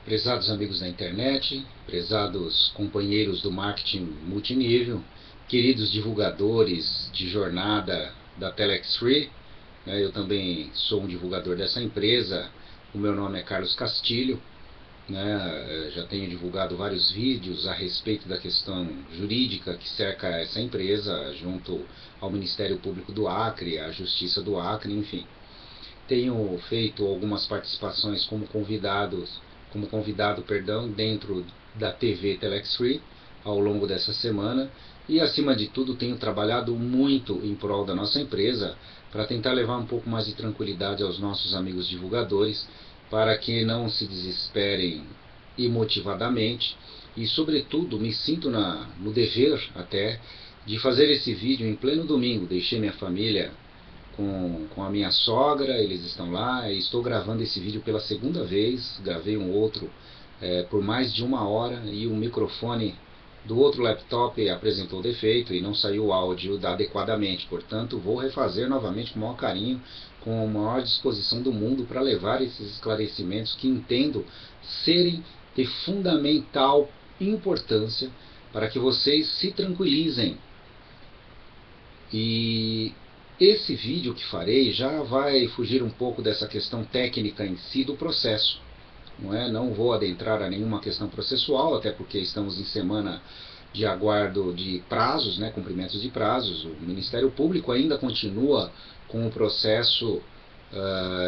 Prezados amigos da internet, prezados companheiros do marketing multinível, queridos divulgadores de jornada da Telex3, eu também sou um divulgador dessa empresa. O meu nome é Carlos Castilho, já tenho divulgado vários vídeos a respeito da questão jurídica que cerca essa empresa, junto ao Ministério Público do Acre, à Justiça do Acre, enfim. Tenho feito algumas participações como convidado, dentro da TV Telex3 ao longo dessa semana, e acima de tudo tenho trabalhado muito em prol da nossa empresa para tentar levar um pouco mais de tranquilidade aos nossos amigos divulgadores, para que não se desesperem imotivadamente, e sobretudo me sinto no dever até de fazer esse vídeo em pleno domingo. Deixei minha família com a minha sogra, eles estão lá, e estou gravando esse vídeo pela segunda vez. Gravei um outro por mais de 1 hora, e o microfone do outro laptop apresentou defeito e não saiu o áudio adequadamente. Portanto, vou refazer novamente com o maior carinho, com a maior disposição do mundo, para levar esses esclarecimentos que entendo serem de fundamental importância para que vocês se tranquilizem. E esse vídeo que farei já vai fugir um pouco dessa questão técnica em si do processo. Não vou adentrar a nenhuma questão processual, até porque estamos em semana de aguardo de prazos, cumprimentos de prazos. O Ministério Público ainda continua com o processo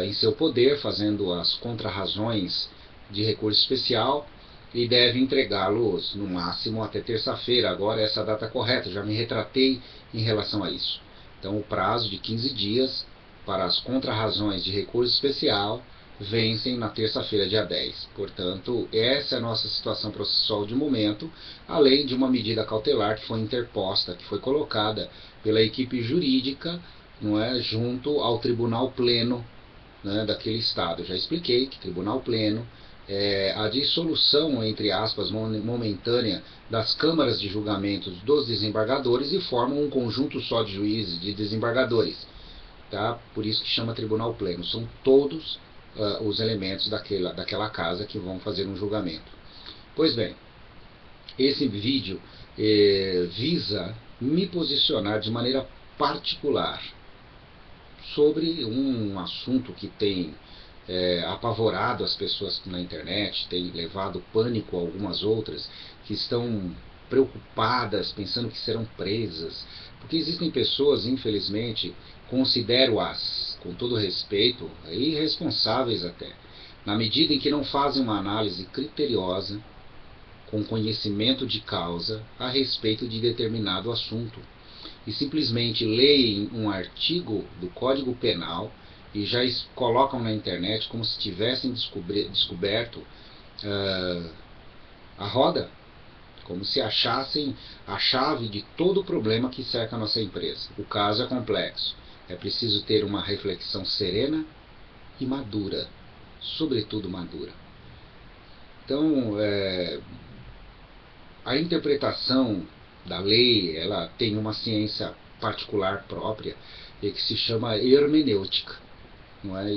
em seu poder, fazendo as contrarrazões de recurso especial, e deve entregá-los no máximo até terça-feira. Agora essa data correta, já me retratei em relação a isso. Então o prazo de 15 dias para as contrarrazões de recurso especial vencem na terça-feira, dia 10. Portanto, essa é a nossa situação processual de momento, além de uma medida cautelar que foi interposta, que foi colocada pela equipe jurídica, junto ao Tribunal Pleno, daquele estado. Já expliquei que Tribunal Pleno é a dissolução, entre aspas, momentânea das câmaras de julgamentos dos desembargadores, e formam um conjunto só de juízes, de desembargadores. Por isso que chama Tribunal Pleno. São todos os elementos daquela casa que vão fazer um julgamento. Pois bem, esse vídeo visa me posicionar de maneira particular sobre um assunto que tem apavorado as pessoas na internet, tem levado pânico a algumas outras que estão preocupadas, pensando que serão presas, porque existem pessoas, infelizmente, considero-as, com todo respeito, irresponsáveis até, na medida em que não fazem uma análise criteriosa, com conhecimento de causa, a respeito de determinado assunto, e simplesmente leem um artigo do Código Penal e já colocam na internet como se tivessem descoberto a roda, como se achassem a chave de todo o problema que cerca a nossa empresa. O caso é complexo, é preciso ter uma reflexão serena e madura, sobretudo madura. Então, a interpretação da lei, ela tem uma ciência particular própria, que se chama hermenêutica.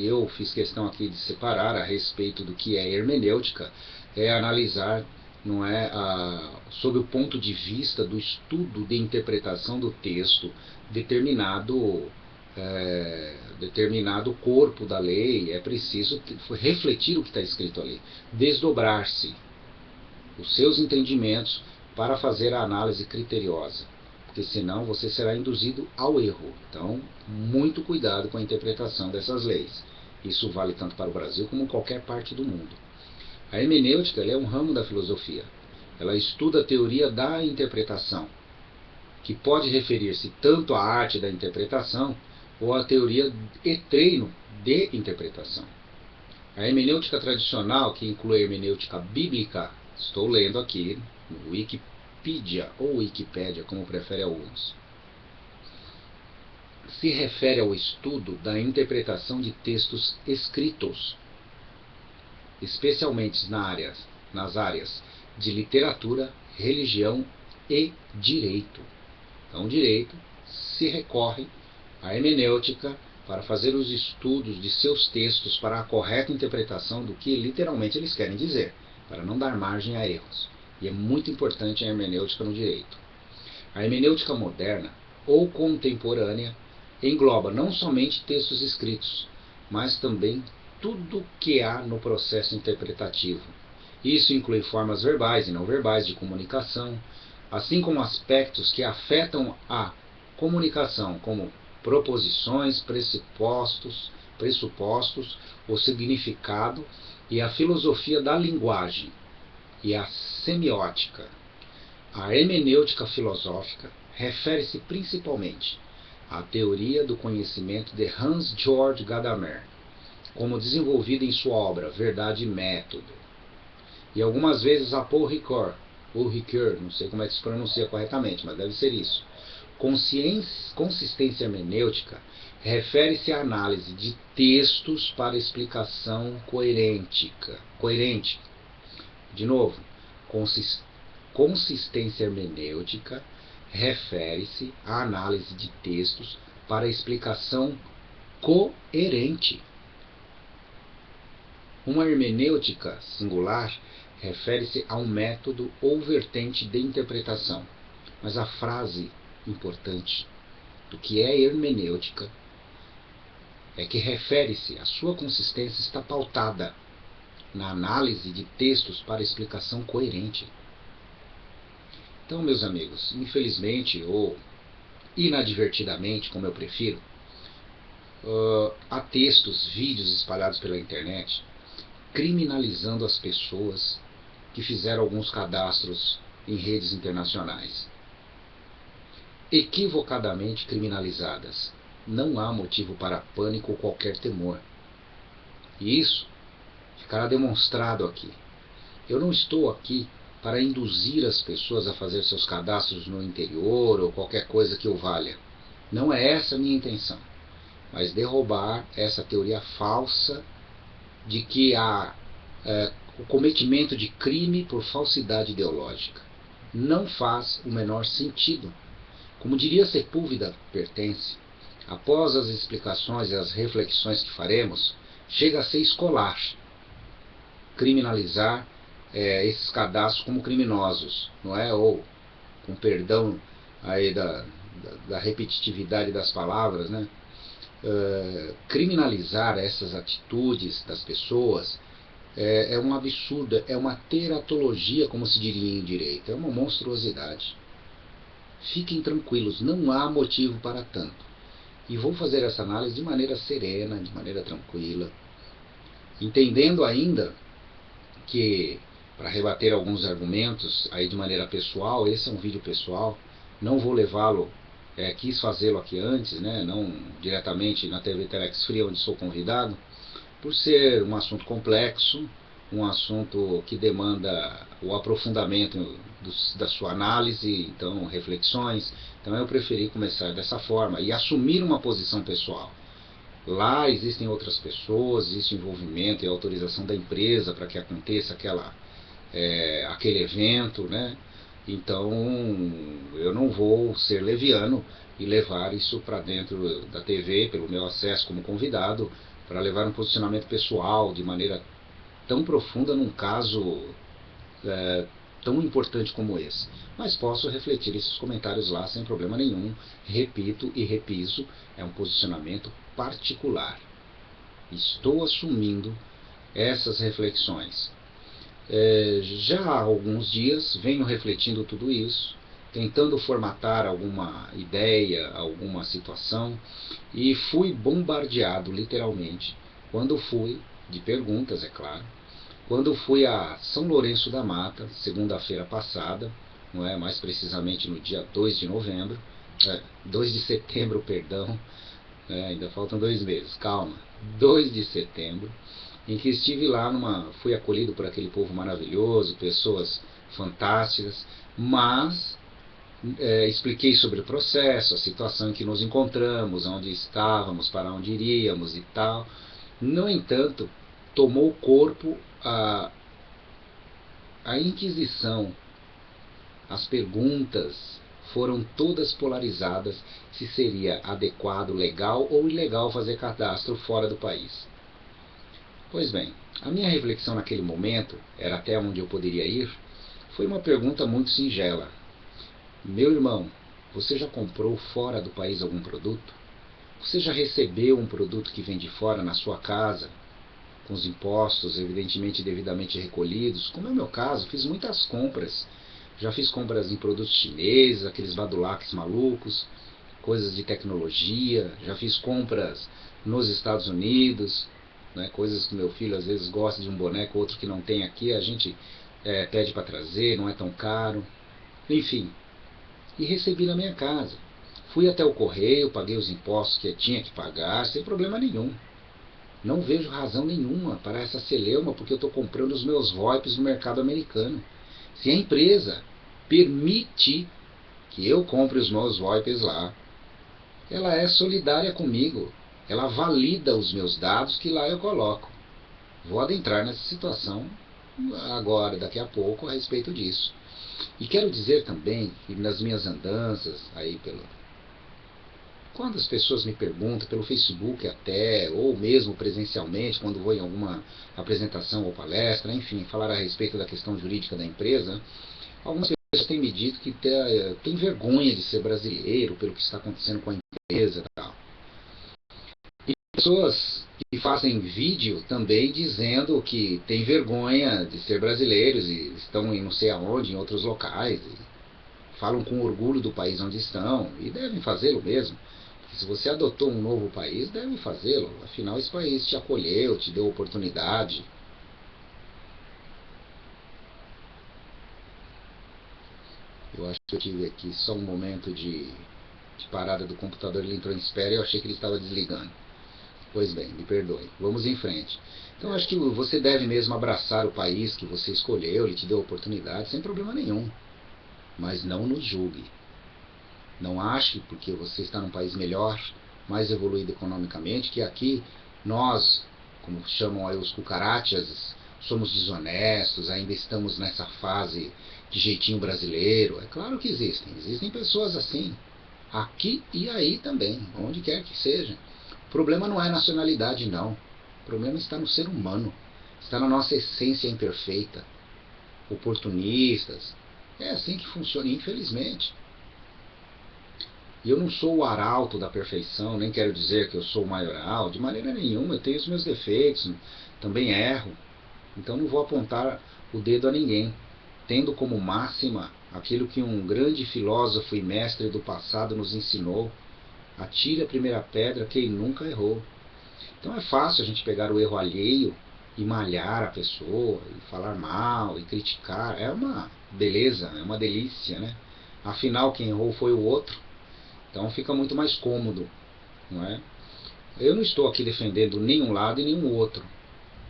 Eu fiz questão aqui de separar a respeito do que é hermenêutica, analisar, sob o ponto de vista do estudo de interpretação do texto, determinado corpo da lei. É preciso refletir o que está escrito ali, desdobrar-se os seus entendimentos para fazer a análise criteriosa, porque senão você será induzido ao erro. Então, muito cuidado com a interpretação dessas leis. Isso vale tanto para o Brasil como em qualquer parte do mundo. A hermenêutica é um ramo da filosofia. Ela estuda a teoria da interpretação, que pode referir-se tanto à arte da interpretação ou à teoria e treino de interpretação. A hermenêutica tradicional, que inclui a hermenêutica bíblica, estou lendo aqui no Wikipedia, ou Wikipédia, como prefere alguns, se refere ao estudo da interpretação de textos escritos, especialmente nas áreas de literatura, religião e direito. Então, direito se recorre à hermenêutica para fazer os estudos de seus textos para a correta interpretação do que literalmente eles querem dizer. para não dar margem a erros. E é muito importante a hermenêutica no direito. A hermenêutica moderna ou contemporânea engloba não somente textos escritos, mas também tudo que há no processo interpretativo. Isso inclui formas verbais e não verbais de comunicação, assim como aspectos que afetam a comunicação, como proposições, pressupostos, o significado e a filosofia da linguagem e a semiótica. A hermenêutica filosófica refere-se principalmente à teoria do conhecimento de Hans Georg Gadamer, como desenvolvida em sua obra Verdade e Método, e algumas vezes a Paul Ricoeur, não sei como é que se pronuncia corretamente, mas deve ser isso. Consistência hermenêutica refere-se à análise de textos para explicação coerente. De novo, consistência hermenêutica refere-se à análise de textos para explicação coerente. Uma hermenêutica singular refere-se a um método ou vertente de interpretação. Mas a frase importante do que é hermenêutica é que refere-se à sua consistência está pautada na análise de textos para explicação coerente. Então, meus amigos, infelizmente ou inadvertidamente, como eu prefiro, há textos, vídeos espalhados pela internet criminalizando as pessoas que fizeram alguns cadastros em redes internacionais. Equivocadamente criminalizadas. Não há motivo para pânico ou qualquer temor. E isso ficará demonstrado aqui. Eu não estou aqui para induzir as pessoas a fazer seus cadastros no interior ou qualquer coisa que o valha. Não é essa a minha intenção. Mas derrubar essa teoria falsa de que há o cometimento de crime por falsidade ideológica. Não faz o menor sentido. Como diria Sepúlveda Pertence, após as explicações e as reflexões que faremos, chega a ser escolar criminalizar esses cadastros como criminosos, não é? Ou, com perdão aí da repetitividade das palavras, né? Criminalizar essas atitudes das pessoas é um absurdo, é uma teratologia, como se diria em direito, é uma monstruosidade. Fiquem tranquilos, não há motivo para tanto. E vou fazer essa análise de maneira serena, de maneira tranquila, entendendo ainda que, para rebater alguns argumentos aí de maneira pessoal, esse é um vídeo pessoal, não vou levá-lo, quis fazê-lo aqui antes, né, não diretamente na TV Telex Free, onde sou convidado, por ser um assunto complexo, um assunto que demanda o aprofundamento da sua análise, então reflexões. Então eu preferi começar dessa forma e assumir uma posição pessoal. Lá existem outras pessoas, existe envolvimento e autorização da empresa para que aconteça aquele evento, né? Então eu não vou ser leviano e levar isso para dentro da TV, pelo meu acesso como convidado, para levar um posicionamento pessoal de maneira tão profunda num caso tão importante como esse. Mas posso refletir esses comentários lá sem problema nenhum. Repito e repiso, é um posicionamento particular. Estou assumindo essas reflexões. Já há alguns dias venho refletindo tudo isso, tentando formatar alguma ideia, alguma situação, e fui bombardeado literalmente quando fui, de perguntas é claro, quando fui a São Lourenço da Mata, segunda-feira passada, não é, mais precisamente no dia 2 de setembro, perdão, ainda faltam 2 meses, calma, 2 de setembro, em que estive lá, fui acolhido por aquele povo maravilhoso, pessoas fantásticas, mas expliquei sobre o processo, a situação em que nos encontramos, onde estávamos, para onde iríamos e tal. No entanto, tomou corpo a Inquisição. As perguntas foram todas polarizadas se seria adequado, legal ou ilegal fazer cadastro fora do país. Pois bem, a minha reflexão naquele momento, era até onde eu poderia ir, foi uma pergunta muito singela. Meu irmão, você já comprou fora do país algum produto? Você já recebeu um produto que vem de fora na sua casa, com os impostos evidentemente devidamente recolhidos? Como é o meu caso, fiz muitas compras. Já fiz compras em produtos chineses, aqueles badulaques malucos, coisas de tecnologia. Já fiz compras nos Estados Unidos, né, coisas que meu filho às vezes gosta de um boneco, outro que não tem aqui, a gente pede para trazer, não é tão caro. Enfim, e recebi na minha casa. Fui até o correio, paguei os impostos que eu tinha que pagar, sem problema nenhum. Não vejo razão nenhuma para essa celeuma, porque eu estou comprando os meus VoIPs no mercado americano. Se a empresa permite que eu compre os meus VoIPs lá, ela é solidária comigo. Ela valida os meus dados que lá eu coloco. Vou adentrar nessa situação agora, daqui a pouco, a respeito disso. E quero dizer também que nas minhas andanças aí quando as pessoas me perguntam pelo Facebook até, ou mesmo presencialmente, quando vou em alguma apresentação ou palestra, enfim, falar a respeito da questão jurídica da empresa, algumas pessoas têm me dito que tem vergonha de ser brasileiro pelo que está acontecendo com a empresa e tal. E pessoas que fazem vídeo também dizendo que tem vergonha de ser brasileiros e estão em não sei aonde, em outros locais, e falam com orgulho do país onde estão, e devem fazê-lo mesmo. Se você adotou um novo país, deve fazê-lo. Afinal, esse país te acolheu, te deu oportunidade. Eu acho que eu tive aqui só um momento de parada do computador, ele entrou em espera e eu achei que ele estava desligando. Pois bem, me perdoe. Vamos em frente. Então, acho que você deve mesmo abraçar o país que você escolheu, ele te deu oportunidade, sem problema nenhum. Mas não nos julgue. Não ache, porque você está num país melhor, mais evoluído economicamente, que aqui nós, como chamam aí os cucarachas, somos desonestos, ainda estamos nessa fase de jeitinho brasileiro. É claro que existem pessoas assim, aqui e aí também, onde quer que seja. O problema não é nacionalidade, não. O problema está no ser humano, está na nossa essência imperfeita. Oportunistas. É assim que funciona, infelizmente. E eu não sou o arauto da perfeição, nem quero dizer que eu sou o maioral, de maneira nenhuma, eu tenho os meus defeitos, também erro. Então não vou apontar o dedo a ninguém, tendo como máxima aquilo que um grande filósofo e mestre do passado nos ensinou: atire a primeira pedra quem nunca errou. Então é fácil a gente pegar o erro alheio e malhar a pessoa, e falar mal, e criticar. É uma beleza, é uma delícia, né? Afinal, quem errou foi o outro. Então fica muito mais cômodo, não é? Eu não estou aqui defendendo nenhum lado e nenhum outro,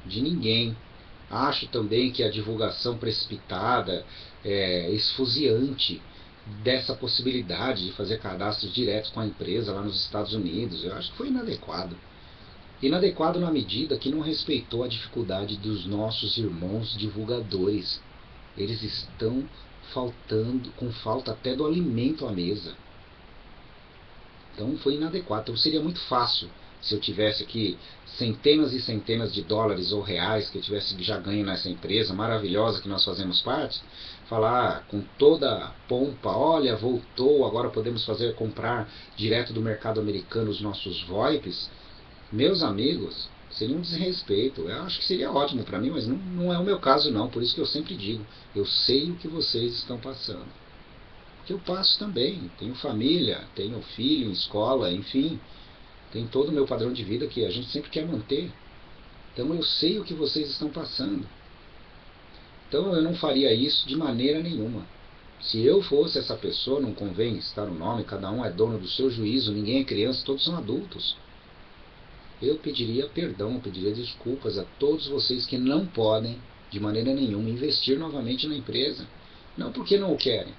de ninguém. Acho também que a divulgação precipitada, esfuziante dessa possibilidade de fazer cadastros diretos com a empresa lá nos Estados Unidos, eu acho que foi inadequado. Inadequado na medida que não respeitou a dificuldade dos nossos irmãos divulgadores. Eles estão faltando, com falta até do alimento à mesa. Então foi inadequado. Então seria muito fácil, se eu tivesse aqui centenas e centenas de dólares ou reais que eu tivesse já ganho nessa empresa maravilhosa que nós fazemos parte, falar com toda a pompa: olha, voltou, agora podemos comprar direto do mercado americano os nossos VoIPs. Meus amigos, seria um desrespeito. Eu acho que seria ótimo para mim, mas não é o meu caso não. Por isso que eu sempre digo: eu sei o que vocês estão passando. Que eu passo também. Tenho família, tenho filho em escola, enfim. Tem todo o meu padrão de vida que a gente sempre quer manter. Então eu sei o que vocês estão passando. Então eu não faria isso de maneira nenhuma. Se eu fosse essa pessoa, não convém citar o nome, cada um é dono do seu juízo, ninguém é criança, todos são adultos. Eu pediria perdão, pediria desculpas a todos vocês que não podem, de maneira nenhuma, investir novamente na empresa. Não porque não o querem,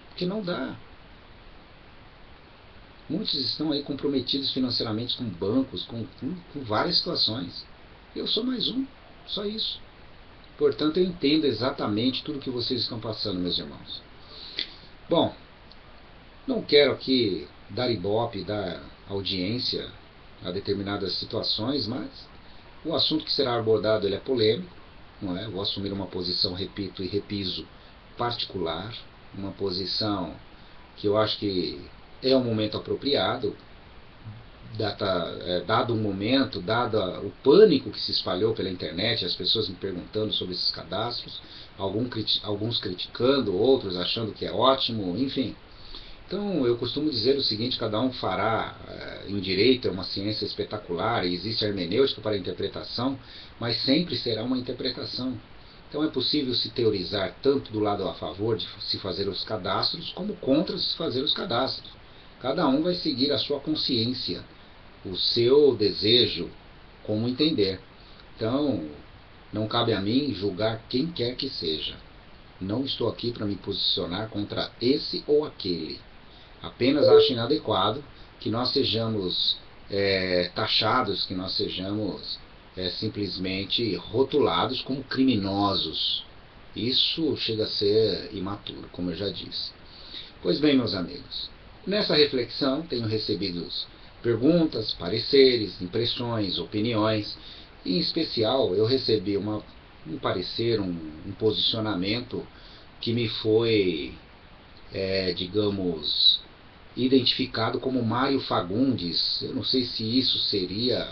porque não dá. Muitos estão aí comprometidos financeiramente com bancos, com várias situações. Eu sou mais um, só isso. Portanto, eu entendo exatamente tudo que vocês estão passando, meus irmãos. Bom, não quero aqui dar ibope, dar audiência a determinadas situações, mas O assunto que será abordado ele é polêmico, não é? Vou assumir uma posição, repito e repiso, particular, uma posição que eu acho que é um momento apropriado, dado o momento, dado o pânico que se espalhou pela internet, as pessoas me perguntando sobre esses cadastros, alguns criticando, outros achando que é ótimo, enfim. Então eu costumo dizer o seguinte: cada um fará. Em direito é uma ciência espetacular e existe hermenêutica para a interpretação, mas sempre será uma interpretação. Então é possível se teorizar tanto do lado a favor de se fazer os cadastros, como contra se fazer os cadastros. Cada um vai seguir a sua consciência, o seu desejo, como entender. Então, não cabe a mim julgar quem quer que seja. Não estou aqui para me posicionar contra esse ou aquele. Apenas acho inadequado que nós sejamos taxados, que nós sejamos simplesmente rotulados como criminosos. Isso chega a ser imaturo, como eu já disse. Pois bem, meus amigos, nessa reflexão tenho recebido perguntas, pareceres, impressões, opiniões. E, em especial, eu recebi um parecer, um posicionamento que me foi, digamos, identificado como Mário Fagundes. Eu não sei se isso seria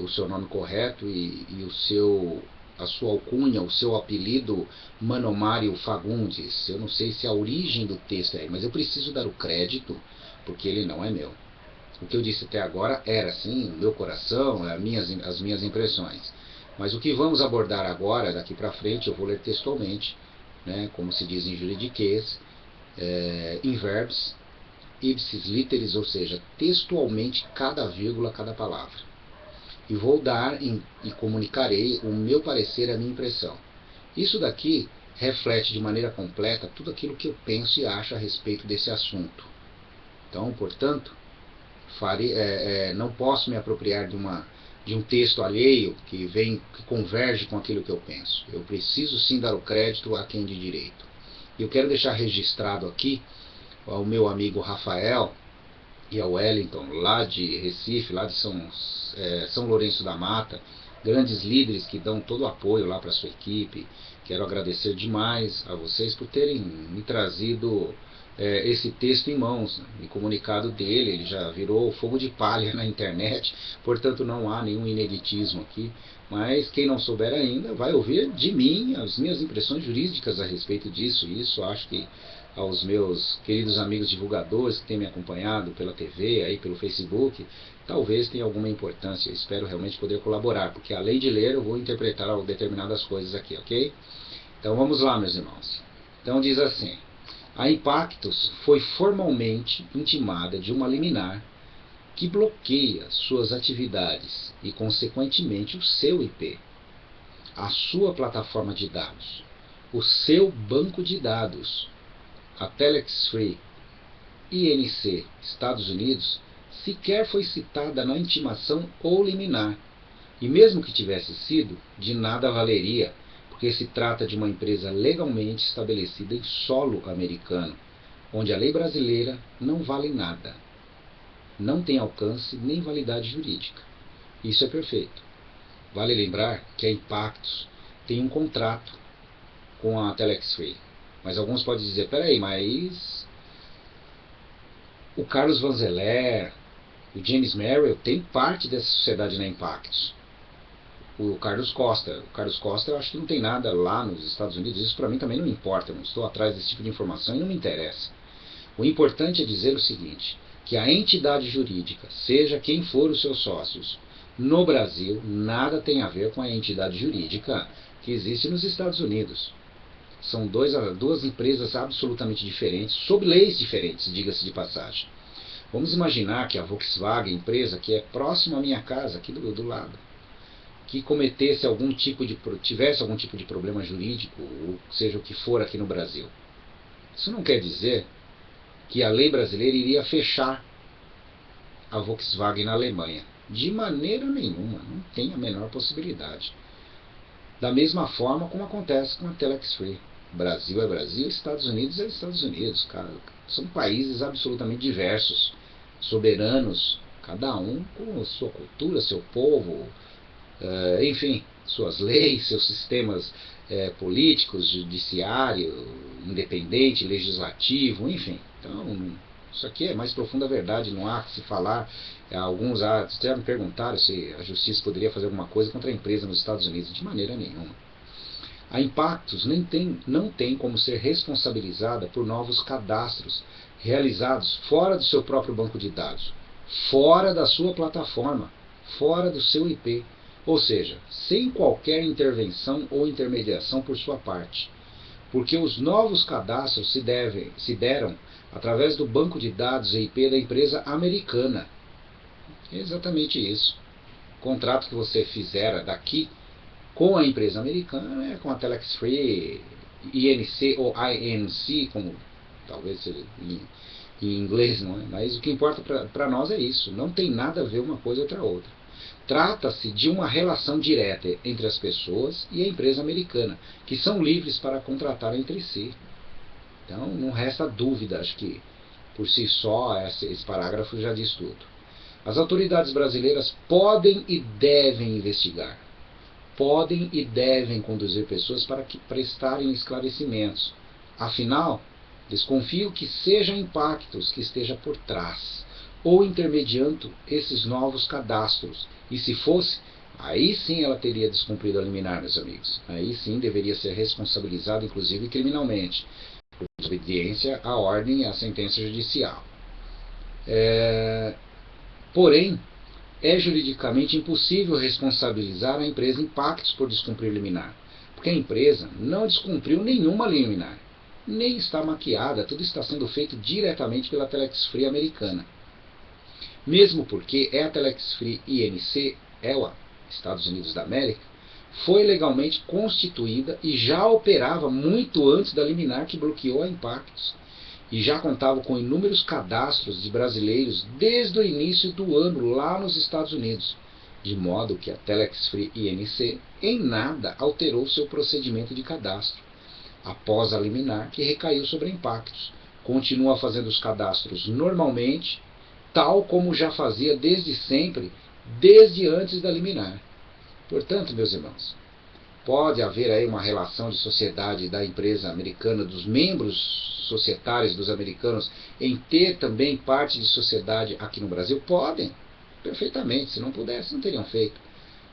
o seu nome correto e a sua alcunha, o seu apelido, Mano Mário Fagundes. Eu não sei se a origem do texto é, mas eu preciso dar o crédito, porque ele não é meu. O que eu disse até agora era, sim, o meu coração, as minhas impressões. Mas o que vamos abordar agora, daqui para frente, eu vou ler textualmente, né, como se diz em juridiquês, in verbis, ipsis literis, ou seja, textualmente cada vírgula, cada palavra. E vou dar e comunicarei o meu parecer, a minha impressão. Isso daqui reflete de maneira completa tudo aquilo que eu penso e acho a respeito desse assunto. Então, portanto, não posso me apropriar de um texto alheio que converge com aquilo que eu penso. Eu preciso sim dar o crédito a quem de direito. E eu quero deixar registrado aqui ao meu amigo Rafael e ao Wellington, lá de Recife, lá de São Lourenço da Mata, grandes líderes que dão todo o apoio lá para a sua equipe. Quero agradecer demais a vocês por terem me trazido esse texto em mãos, né, e comunicado dele. Ele já virou fogo de palha na internet, portanto não há nenhum ineditismo aqui, mas quem não souber ainda vai ouvir de mim as minhas impressões jurídicas a respeito disso. E isso acho que aos meus queridos amigos divulgadores que têm me acompanhado pela TV, aí pelo Facebook, talvez tenha alguma importância. Eu espero realmente poder colaborar, porque além de ler eu vou interpretar determinadas coisas aqui, ok? Então vamos lá, meus irmãos. Então diz assim: a Impactus foi formalmente intimada de uma liminar que bloqueia suas atividades e, consequentemente, o seu IP, a sua plataforma de dados, o seu banco de dados. A Telex Free INC Estados Unidos sequer foi citada na intimação ou liminar, e mesmo que tivesse sido, de nada valeria, porque se trata de uma empresa legalmente estabelecida em solo americano, onde a lei brasileira não vale nada, não tem alcance nem validade jurídica. Isso é perfeito. Vale lembrar que a Impactus tem um contrato com a Telex Free, mas alguns podem dizer: peraí, mas o Carlos Vanzeler, o James Merrill tem parte dessa sociedade na Impactus. O Carlos Costa eu acho que não tem nada lá nos Estados Unidos. Isso para mim também não importa, eu não estou atrás desse tipo de informação e não me interessa. O importante é dizer o seguinte: que a entidade jurídica, seja quem for os seus sócios, no Brasil nada tem a ver com a entidade jurídica que existe nos Estados Unidos. São duas empresas absolutamente diferentes, sob leis diferentes, diga-se de passagem. Vamos imaginar que a Volkswagen, empresa que é próxima à minha casa, aqui do lado, que tivesse algum tipo de problema jurídico, ou seja o que for aqui no Brasil. Isso não quer dizer que a lei brasileira iria fechar a Volkswagen na Alemanha. De maneira nenhuma, não tem a menor possibilidade. Da mesma forma como acontece com a Telex Free. Brasil é Brasil, Estados Unidos é Estados Unidos. Cara, são países absolutamente diversos, soberanos, cada um com a sua cultura, seu povo, enfim, suas leis, seus sistemas políticos, judiciário, independente, legislativo, enfim. Então, isso aqui é mais profunda verdade, não há que se falar. Alguns já me perguntaram se a justiça poderia fazer alguma coisa contra a empresa nos Estados Unidos. De maneira nenhuma. A Impactus não tem como ser responsabilizada por novos cadastros realizados fora do seu próprio banco de dados, fora da sua plataforma, fora do seu IP, ou seja, sem qualquer intervenção ou intermediação por sua parte, porque os novos cadastros se deram através do banco de dados e IP da empresa americana. É exatamente isso. O contrato que você fizera daqui com a empresa americana, com a Telex Free, INC ou INC, como talvez seja em inglês, não é? Mas o que importa para nós é isso. Não tem nada a ver uma coisa outra outra. Trata-se de uma relação direta entre as pessoas e a empresa americana, que são livres para contratar entre si. Então não resta dúvida, acho que por si só esse parágrafo já diz tudo. As autoridades brasileiras podem e devem investigar. Podem e devem conduzir pessoas para que prestarem esclarecimentos. Afinal, desconfio que seja Impactus que esteja por trás, ou intermediando esses novos cadastros. E se fosse, aí sim ela teria descumprido a liminar, meus amigos. Aí sim deveria ser responsabilizada, inclusive criminalmente, por desobediência à ordem e à sentença judicial. Porém, é juridicamente impossível responsabilizar a empresa Impactus por descumprir liminar, porque a empresa não descumpriu nenhuma liminar, nem está maquiada, tudo está sendo feito diretamente pela Telex Free americana. Mesmo porque a Telex Free INC, EUA, Estados Unidos da América, foi legalmente constituída e já operava muito antes da liminar que bloqueou a Impactus, e já contava com inúmeros cadastros de brasileiros desde o início do ano lá nos Estados Unidos, de modo que a Telex Free INC em nada alterou seu procedimento de cadastro. Após a liminar, que recaiu sobre a Impactus, continua fazendo os cadastros normalmente, tal como já fazia desde sempre, desde antes da liminar. Portanto, meus irmãos, pode haver aí uma relação de sociedade da empresa americana, dos membros societários dos americanos, em ter também parte de sociedade aqui no Brasil? Podem, perfeitamente. Se não pudessem, não teriam feito.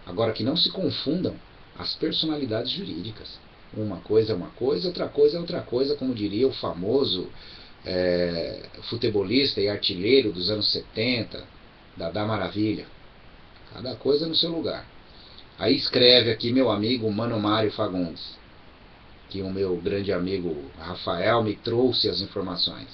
Agora, que não se confundam as personalidades jurídicas. Uma coisa é uma coisa, outra coisa é outra coisa, como diria o famoso futebolista e artilheiro dos anos 70, Dadá Maravilha. Cada coisa no seu lugar. Aí escreve aqui meu amigo Mano Mário Fagundes, que o meu grande amigo Rafael me trouxe as informações.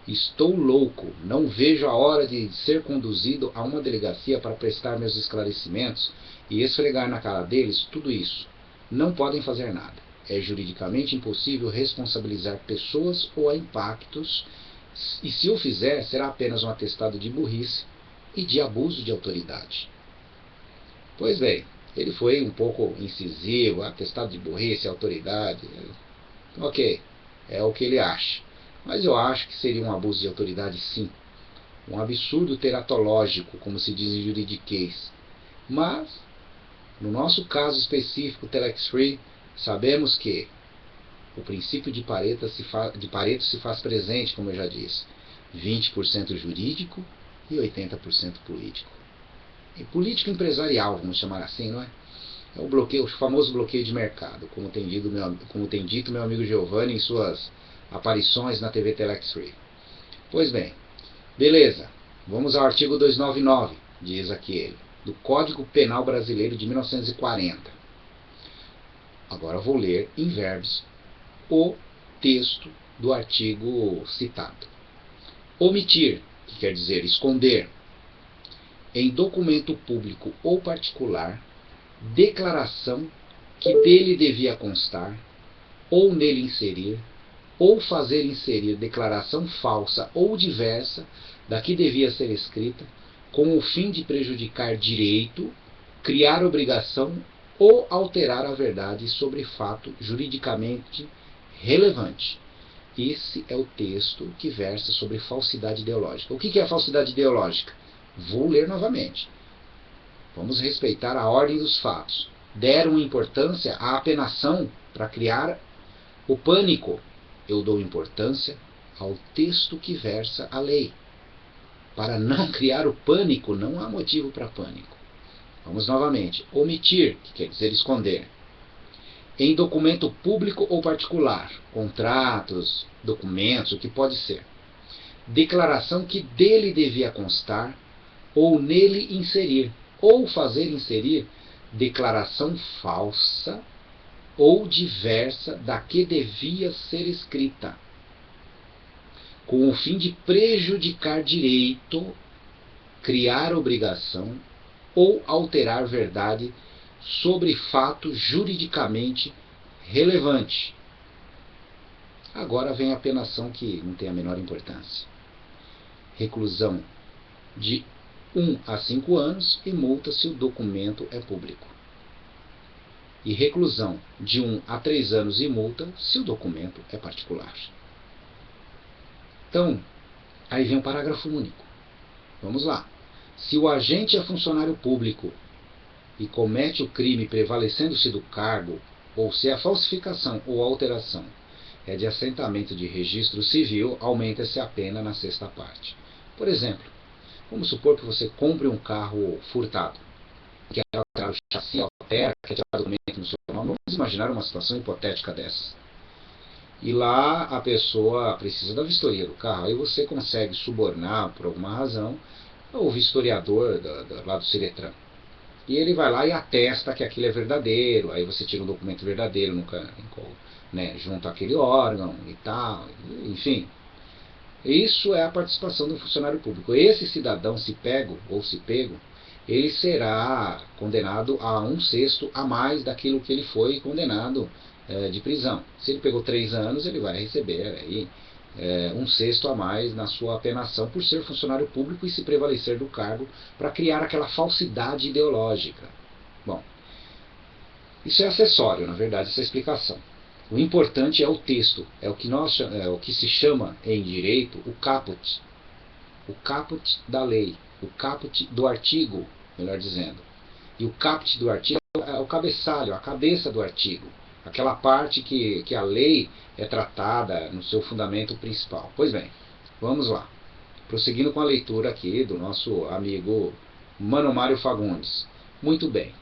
Estou louco, não vejo a hora de ser conduzido a uma delegacia para prestar meus esclarecimentos e esfregar na cara deles tudo isso. Não podem fazer nada. É juridicamente impossível responsabilizar pessoas ou a Impactus, e se o fizer, será apenas um atestado de burrice e de abuso de autoridade. Pois bem, ele foi um pouco incisivo, atestado de burrice, autoridade. Ok, é o que ele acha. Mas eu acho que seria um abuso de autoridade, sim. Um absurdo teratológico, como se diz em juridiquês. Mas, no nosso caso específico, Telex Free, sabemos que o princípio de Pareto se faz presente, como eu já disse. 20% jurídico e 80% político. E político empresarial, vamos chamar assim, não é? É o famoso bloqueio de mercado, como tem dito meu amigo Giovanni em suas aparições na TV Telex Free. Pois bem, beleza, vamos ao artigo 299, diz aqui ele, do Código Penal Brasileiro de 1940. Agora vou ler em verbos o texto do artigo citado. Omitir, que quer dizer esconder, em documento público ou particular, declaração que dele devia constar, ou nele inserir, ou fazer inserir declaração falsa ou diversa da que devia ser escrita, com o fim de prejudicar direito, criar obrigação ou alterar a verdade sobre fato juridicamente relevante. Esse é o texto que versa sobre falsidade ideológica. O que é falsidade ideológica? Vou ler novamente. Vamos respeitar a ordem dos fatos. Deram importância à apenação para criar o pânico. Eu dou importância ao texto que versa a lei. Para não criar o pânico, não há motivo para pânico. Vamos novamente. Omitir, que quer dizer esconder. Em documento público ou particular, contratos, documentos, o que pode ser. Declaração que dele devia constar, ou nele inserir, ou fazer inserir declaração falsa ou diversa da que devia ser escrita, com o fim de prejudicar direito, criar obrigação ou alterar verdade sobre fato juridicamente relevante. Agora vem a penação que não tem a menor importância. Reclusão de 1 a 5 anos e multa se o documento é público. E reclusão de 1 a 3 anos e multa se o documento é particular. Então, aí vem um parágrafo único. Vamos lá. Se o agente é funcionário público e comete o crime prevalecendo-se do cargo, ou se a falsificação ou alteração é de assentamento de registro civil, aumenta-se a pena na sexta parte. Por exemplo, vamos supor que você compre um carro furtado, quer alterar o chassi, altera, quer tirar o documento no seu nome. Vamos imaginar uma situação hipotética dessas. E lá a pessoa precisa da vistoria do carro. Aí você consegue subornar, por alguma razão, o vistoriador lá do Ciretran. E ele vai lá e atesta que aquilo é verdadeiro. Aí você tira um documento verdadeiro, junto àquele órgão e tal. Enfim. Isso é a participação do funcionário público. Esse cidadão, se pego ou se pego, ele será condenado a 1/6 a mais daquilo que ele foi condenado de prisão. Se ele pegou 3 anos, ele vai receber aí 1/6 a mais na sua apenação por ser funcionário público e se prevalecer do cargo para criar aquela falsidade ideológica. Bom, isso é acessório, na verdade, essa explicação. O importante é o texto, é o que se chama em direito o caput da lei, o caput do artigo, melhor dizendo. E o caput do artigo é o cabeçalho, a cabeça do artigo, aquela parte que a lei é tratada no seu fundamento principal. Pois bem, vamos lá. Prosseguindo com a leitura aqui do nosso amigo Mano Mário Fagundes. Muito bem.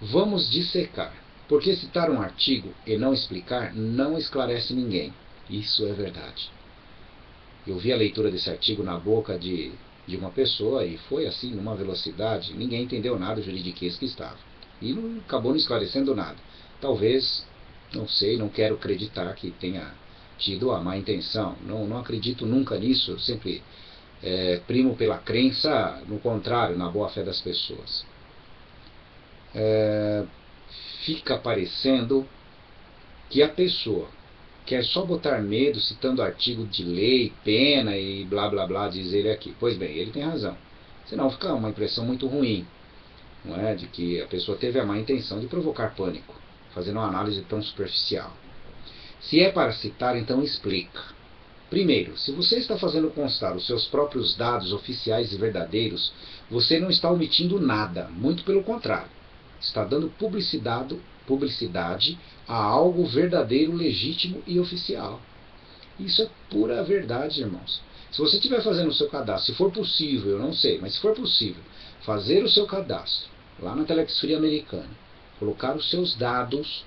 Vamos dissecar. Porque citar um artigo e não explicar não esclarece ninguém. Isso é verdade. Eu vi a leitura desse artigo na boca de uma pessoa e foi assim, numa velocidade, ninguém entendeu nada do juridiquês que estava. E não acabou não esclarecendo nada. Talvez, não sei, não quero acreditar que tenha tido a má intenção. Não acredito nunca nisso, eu sempre primo pela crença, no contrário, na boa fé das pessoas. Fica parecendo que a pessoa quer só botar medo citando artigo de lei, pena e blá blá blá, diz ele aqui. Pois bem, ele tem razão. Senão fica uma impressão muito ruim, não é? De que a pessoa teve a má intenção de provocar pânico, fazendo uma análise tão superficial. Se é para citar, então explica. Primeiro, se você está fazendo constar os seus próprios dados oficiais e verdadeiros, você não está omitindo nada, muito pelo contrário. Está dando publicidade a algo verdadeiro, legítimo e oficial. Isso é pura verdade, irmãos. Se você estiver fazendo o seu cadastro, se for possível, eu não sei, mas se for possível, fazer o seu cadastro lá na Telex Free americana, colocar os seus dados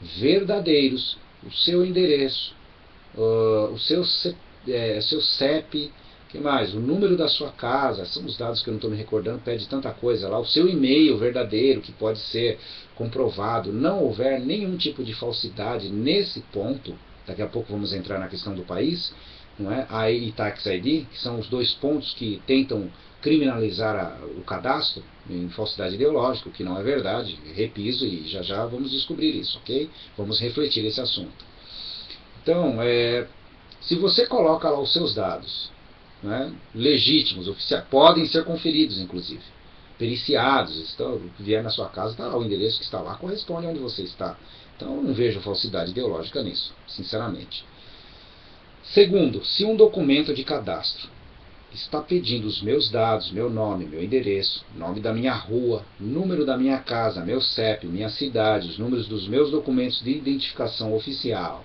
verdadeiros, o seu endereço, o seu CEP, que mais? O número da sua casa, são os dados que eu não estou me recordando, pede tanta coisa lá, o seu e-mail verdadeiro, que pode ser comprovado, não houver nenhum tipo de falsidade nesse ponto, daqui a pouco vamos entrar na questão do país, não é? A e-Tax ID, que são os 2 pontos que tentam criminalizar o cadastro em falsidade ideológica, o que não é verdade, repiso, e já vamos descobrir isso, ok? Vamos refletir esse assunto. Então, se você coloca lá os seus dados, né, legítimos, oficiais, podem ser conferidos, inclusive, periciados, vier na sua casa, está lá o endereço que está lá, corresponde onde você está. Então, eu não vejo falsidade ideológica nisso, sinceramente. Segundo, se um documento de cadastro está pedindo os meus dados, meu nome, meu endereço, nome da minha rua, número da minha casa, meu CEP, minha cidade, os números dos meus documentos de identificação oficiais,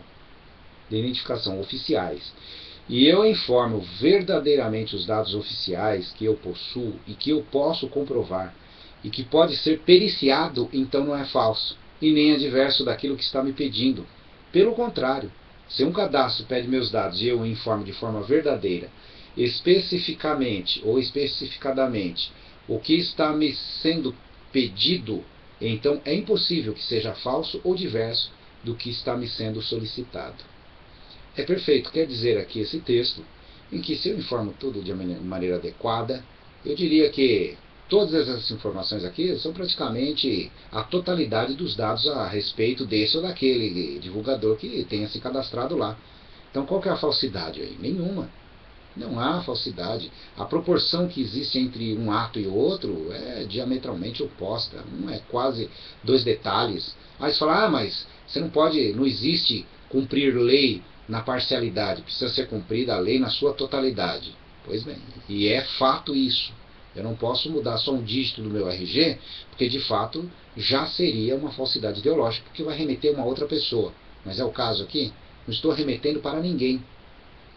e eu informo verdadeiramente os dados oficiais que eu possuo e que eu posso comprovar e que pode ser periciado, então não é falso e nem adverso daquilo que está me pedindo. Pelo contrário, se um cadastro pede meus dados e eu o informo de forma verdadeira, especificamente ou especificadamente o que está me sendo pedido, então é impossível que seja falso ou diverso do que está me sendo solicitado. É perfeito, quer dizer aqui esse texto, em que se eu informo tudo de maneira adequada, eu diria que todas essas informações aqui são praticamente a totalidade dos dados a respeito desse ou daquele divulgador que tenha se cadastrado lá. Então qual que é a falsidade aí? Nenhuma. Não há falsidade. A proporção que existe entre um ato e outro é diametralmente oposta. Não é quase dois detalhes. Aí você fala, mas você não pode, não existe cumprir lei na parcialidade, precisa ser cumprida a lei na sua totalidade. Pois bem, e é fato isso. Eu não posso mudar só um dígito do meu RG, porque de fato já seria uma falsidade ideológica, porque vai remeter a uma outra pessoa. Mas é o caso aqui, não estou remetendo para ninguém,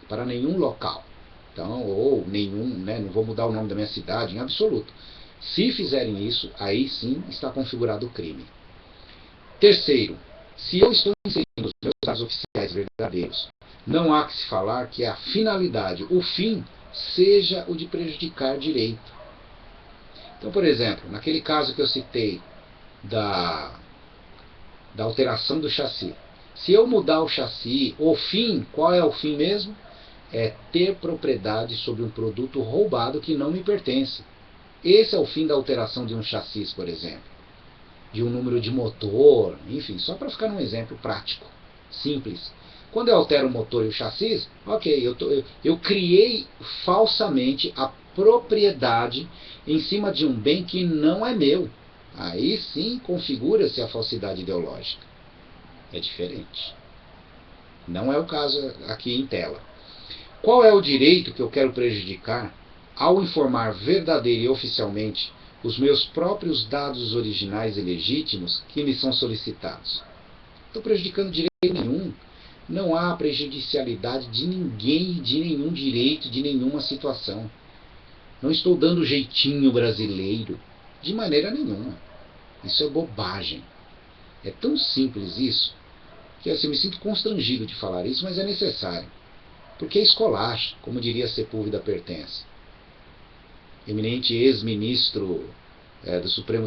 para nenhum local. Então, ou nenhum, né, não vou mudar o nome da minha cidade em absoluto. Se fizerem isso, aí sim está configurado o crime. Terceiro, se eu estou inserindo os meus dados oficiais verdadeiros, não há que se falar que a finalidade, o fim, seja o de prejudicar direito. Então, por exemplo, naquele caso que eu citei da alteração do chassi, se eu mudar o chassi, o fim, qual é o fim mesmo? É ter propriedade sobre um produto roubado que não me pertence. Esse é o fim da alteração de um chassi, por exemplo. De um número de motor, enfim, só para ficar num exemplo prático, simples. Quando eu altero o motor e o chassi, ok, eu criei falsamente a propriedade em cima de um bem que não é meu. Aí sim configura-se a falsidade ideológica. É diferente. Não é o caso aqui em tela. Qual é o direito que eu quero prejudicar ao informar verdadeira e oficialmente os meus próprios dados originais e legítimos que me são solicitados? Não estou prejudicando direito nenhum. Não há prejudicialidade de ninguém, de nenhum direito, de nenhuma situação. Não estou dando jeitinho brasileiro, de maneira nenhuma. Isso é bobagem. É tão simples isso, que assim, eu me sinto constrangido de falar isso, mas é necessário. Porque é escolacho, como diria Sepúlveda Pertence. Eminente ex-ministro do Supremo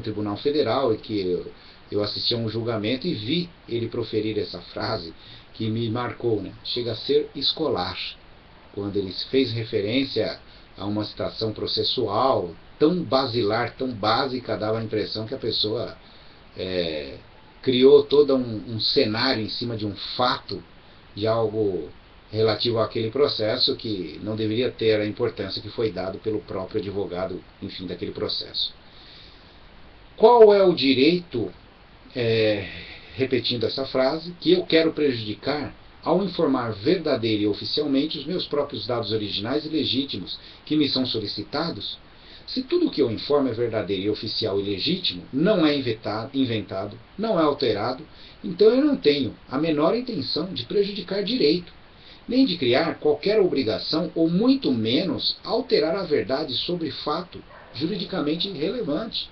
Tribunal Federal, e que eu assisti a um julgamento e vi ele proferir essa frase que me marcou, né? Chega a ser escolacho, quando ele fez referência a uma citação processual tão basilar, tão básica, dava a impressão que a pessoa criou todo um cenário em cima de um fato, de algo relativo àquele processo que não deveria ter a importância que foi dado pelo próprio advogado, enfim, daquele processo. Qual é o direito, repetindo essa frase, que eu quero prejudicar ao informar verdadeira e oficialmente os meus próprios dados originais e legítimos que me são solicitados? Se tudo o que eu informo é verdadeiro e oficial e legítimo, não é inventado, não é alterado, então eu não tenho a menor intenção de prejudicar direito, nem de criar qualquer obrigação, ou muito menos alterar a verdade sobre fato juridicamente relevante.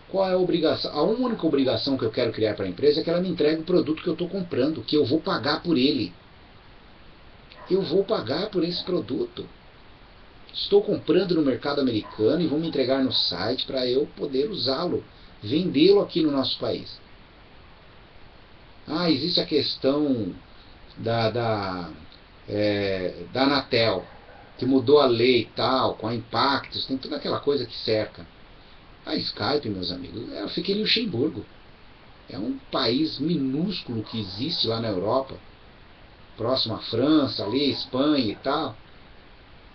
Qual é a obrigação? A única obrigação que eu quero criar para a empresa é que ela me entregue o produto que eu estou comprando, que eu vou pagar por ele. Eu vou pagar por esse produto. Estou comprando no mercado americano e vão me entregar no site para eu poder usá-lo, vendê-lo aqui no nosso país. Existe a questão da Anatel, que mudou a lei e tal, com a Impactos, tem toda aquela coisa que cerca. A Skype, meus amigos, ela fica em Luxemburgo. É um país minúsculo que existe lá na Europa, próximo à França, ali, Espanha e tal,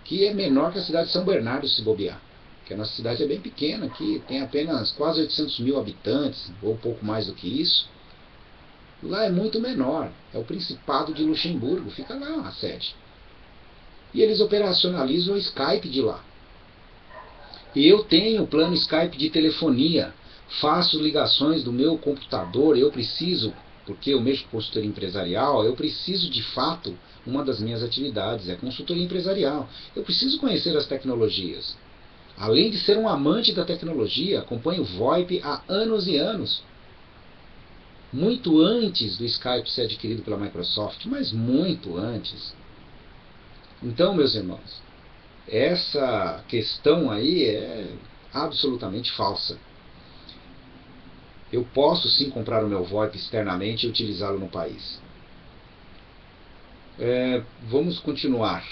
que é menor que a cidade de São Bernardo, se bobear. Porque a nossa cidade é bem pequena aqui, tem apenas quase 800 mil habitantes, ou pouco mais do que isso. Lá é muito menor, é o Principado de Luxemburgo, fica lá a sede. e eles operacionalizam o Skype de lá. E eu tenho o plano Skype de telefonia, faço ligações do meu computador, eu preciso, porque eu mexo com consultoria empresarial, eu preciso de fato, uma das minhas atividades é consultoria empresarial. Eu preciso conhecer as tecnologias. Além de ser um amante da tecnologia, acompanho o VoIP há anos e anos. Muito antes do Skype ser adquirido pela Microsoft, mas muito antes. Então, meus irmãos, essa questão aí é absolutamente falsa. Eu posso sim comprar o meu VoIP externamente e utilizá-lo no país. Vamos continuar.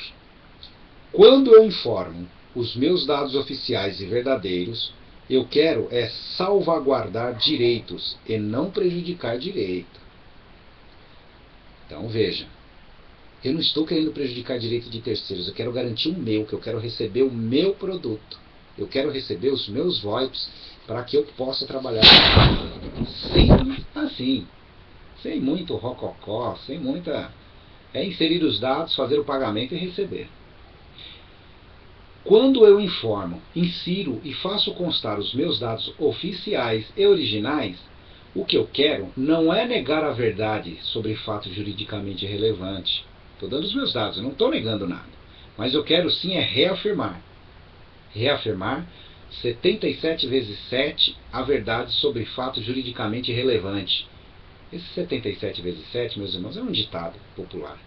Quando eu informo os meus dados oficiais e verdadeiros, eu quero salvaguardar direitos e não prejudicar direito. Então veja, eu não estou querendo prejudicar direito de terceiros, eu quero garantir o meu, que eu quero receber o meu produto. Eu quero receber os meus VoIPs para que eu possa trabalhar sempre assim, sem muito rococó, sem muita... inserir os dados, fazer o pagamento e receber. Quando eu informo, insiro e faço constar os meus dados oficiais e originais, o que eu quero não é negar a verdade sobre fato juridicamente relevante. Estou dando os meus dados, eu não estou negando nada. Mas eu quero sim reafirmar. Reafirmar 77 vezes 7 a verdade sobre fato juridicamente relevante. Esse 77 vezes 7, meus irmãos, é um ditado popular.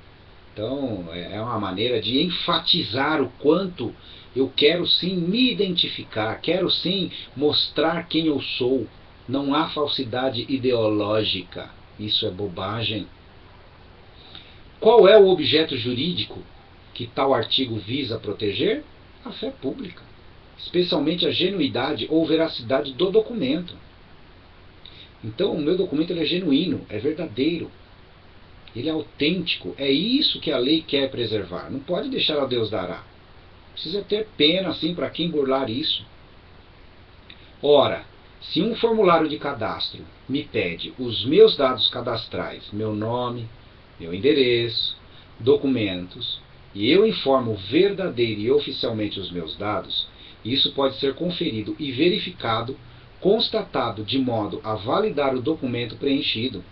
Então, é uma maneira de enfatizar o quanto eu quero sim me identificar, quero sim mostrar quem eu sou. Não há falsidade ideológica. Isso é bobagem. Qual é o objeto jurídico que tal artigo visa proteger? A fé pública, especialmente a genuidade ou veracidade do documento. Então, o meu documento é genuíno, é verdadeiro. Ele é autêntico, é isso que a lei quer preservar. Não pode deixar a Deus dará. Precisa ter pena assim para quem burlar isso. Ora, se um formulário de cadastro me pede os meus dados cadastrais, meu nome, meu endereço, documentos, e eu informo verdadeiro e oficialmente os meus dados, isso pode ser conferido e verificado, constatado de modo a validar o documento preenchido.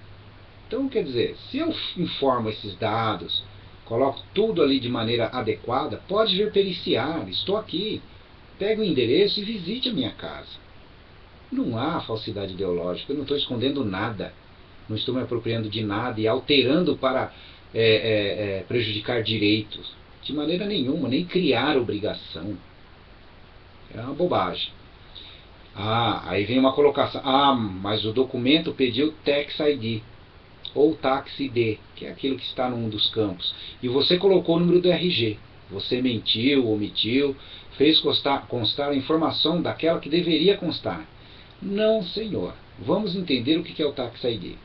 Então, quer dizer, se eu informo esses dados, coloco tudo ali de maneira adequada, pode vir periciar, estou aqui, pegue o endereço e visite a minha casa. Não há falsidade ideológica, eu não estou escondendo nada, não estou me apropriando de nada e alterando para prejudicar direitos, de maneira nenhuma, nem criar obrigação. É uma bobagem. Aí vem uma colocação, mas o documento pediu Tax ID. Ou Tax ID, que é aquilo que está num dos campos. E você colocou o número do RG. Você mentiu, omitiu, fez constar a informação daquela que deveria constar. Não, senhor. Vamos entender o que é o Tax ID.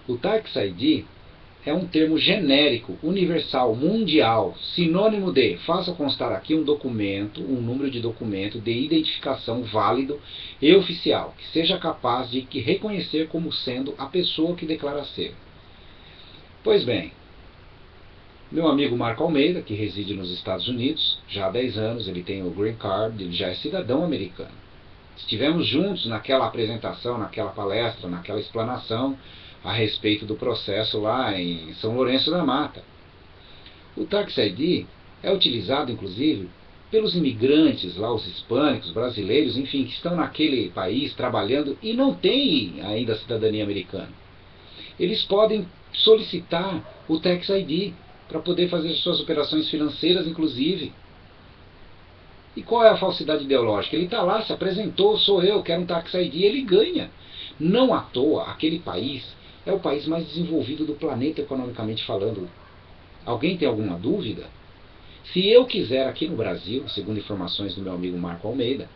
O Tax ID é um termo genérico, universal, mundial, sinônimo de, faça constar aqui um documento, um número de documento de identificação válido e oficial, que seja capaz de reconhecer como sendo a pessoa que declara ser. Pois bem, meu amigo Marco Almeida, que reside nos Estados Unidos, já há 10 anos, ele tem o Green Card, ele já é cidadão americano. Estivemos juntos naquela apresentação, naquela palestra, naquela explanação, a respeito do processo lá em São Lourenço da Mata. O Tax ID é utilizado, inclusive, pelos imigrantes lá, os hispânicos, brasileiros, enfim, que estão naquele país trabalhando e não têm ainda a cidadania americana. Eles podem solicitar o Tax ID para poder fazer suas operações financeiras, inclusive. E qual é a falsidade ideológica? Ele está lá, se apresentou, sou eu, quero um Tax ID, ele ganha. Não à toa, aquele país é o país mais desenvolvido do planeta economicamente falando. Alguém tem alguma dúvida? Se eu quiser aqui no Brasil, segundo informações do meu amigo Marco Almeida,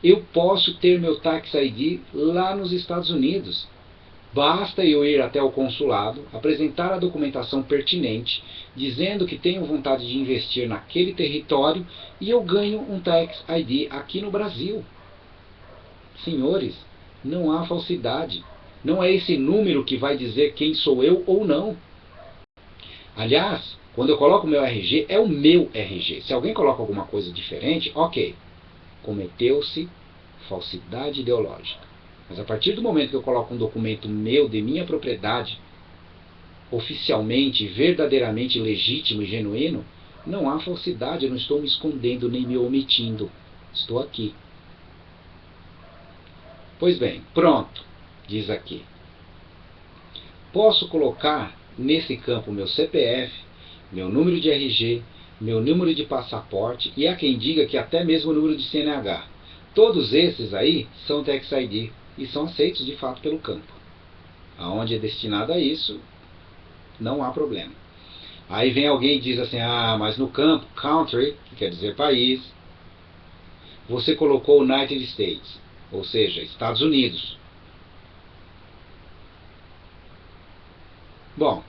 eu posso ter meu Tax ID lá nos Estados Unidos. Basta eu ir até o consulado, apresentar a documentação pertinente, dizendo que tenho vontade de investir naquele território e eu ganho um Tax ID aqui no Brasil. Senhores, não há falsidade. Não é esse número que vai dizer quem sou eu ou não. Aliás, Quando eu coloco o meu RG, é o meu RG. Se alguém coloca alguma coisa diferente, ok, cometeu-se falsidade ideológica. Mas a partir do momento que eu coloco um documento meu, de minha propriedade, oficialmente, verdadeiramente legítimo e genuíno, não há falsidade, eu não estou me escondendo nem me omitindo. Estou aqui. Pois bem, pronto, diz aqui. Posso colocar nesse campo meu CPF, meu número de RG, meu número de passaporte e há quem diga que até mesmo o número de CNH. Todos esses aí são Tax ID e são aceitos de fato pelo campo. Aonde é destinado a isso, não há problema. Aí vem alguém e diz assim, mas no campo, country, que quer dizer país, você colocou United States, ou seja, Estados Unidos. Bom,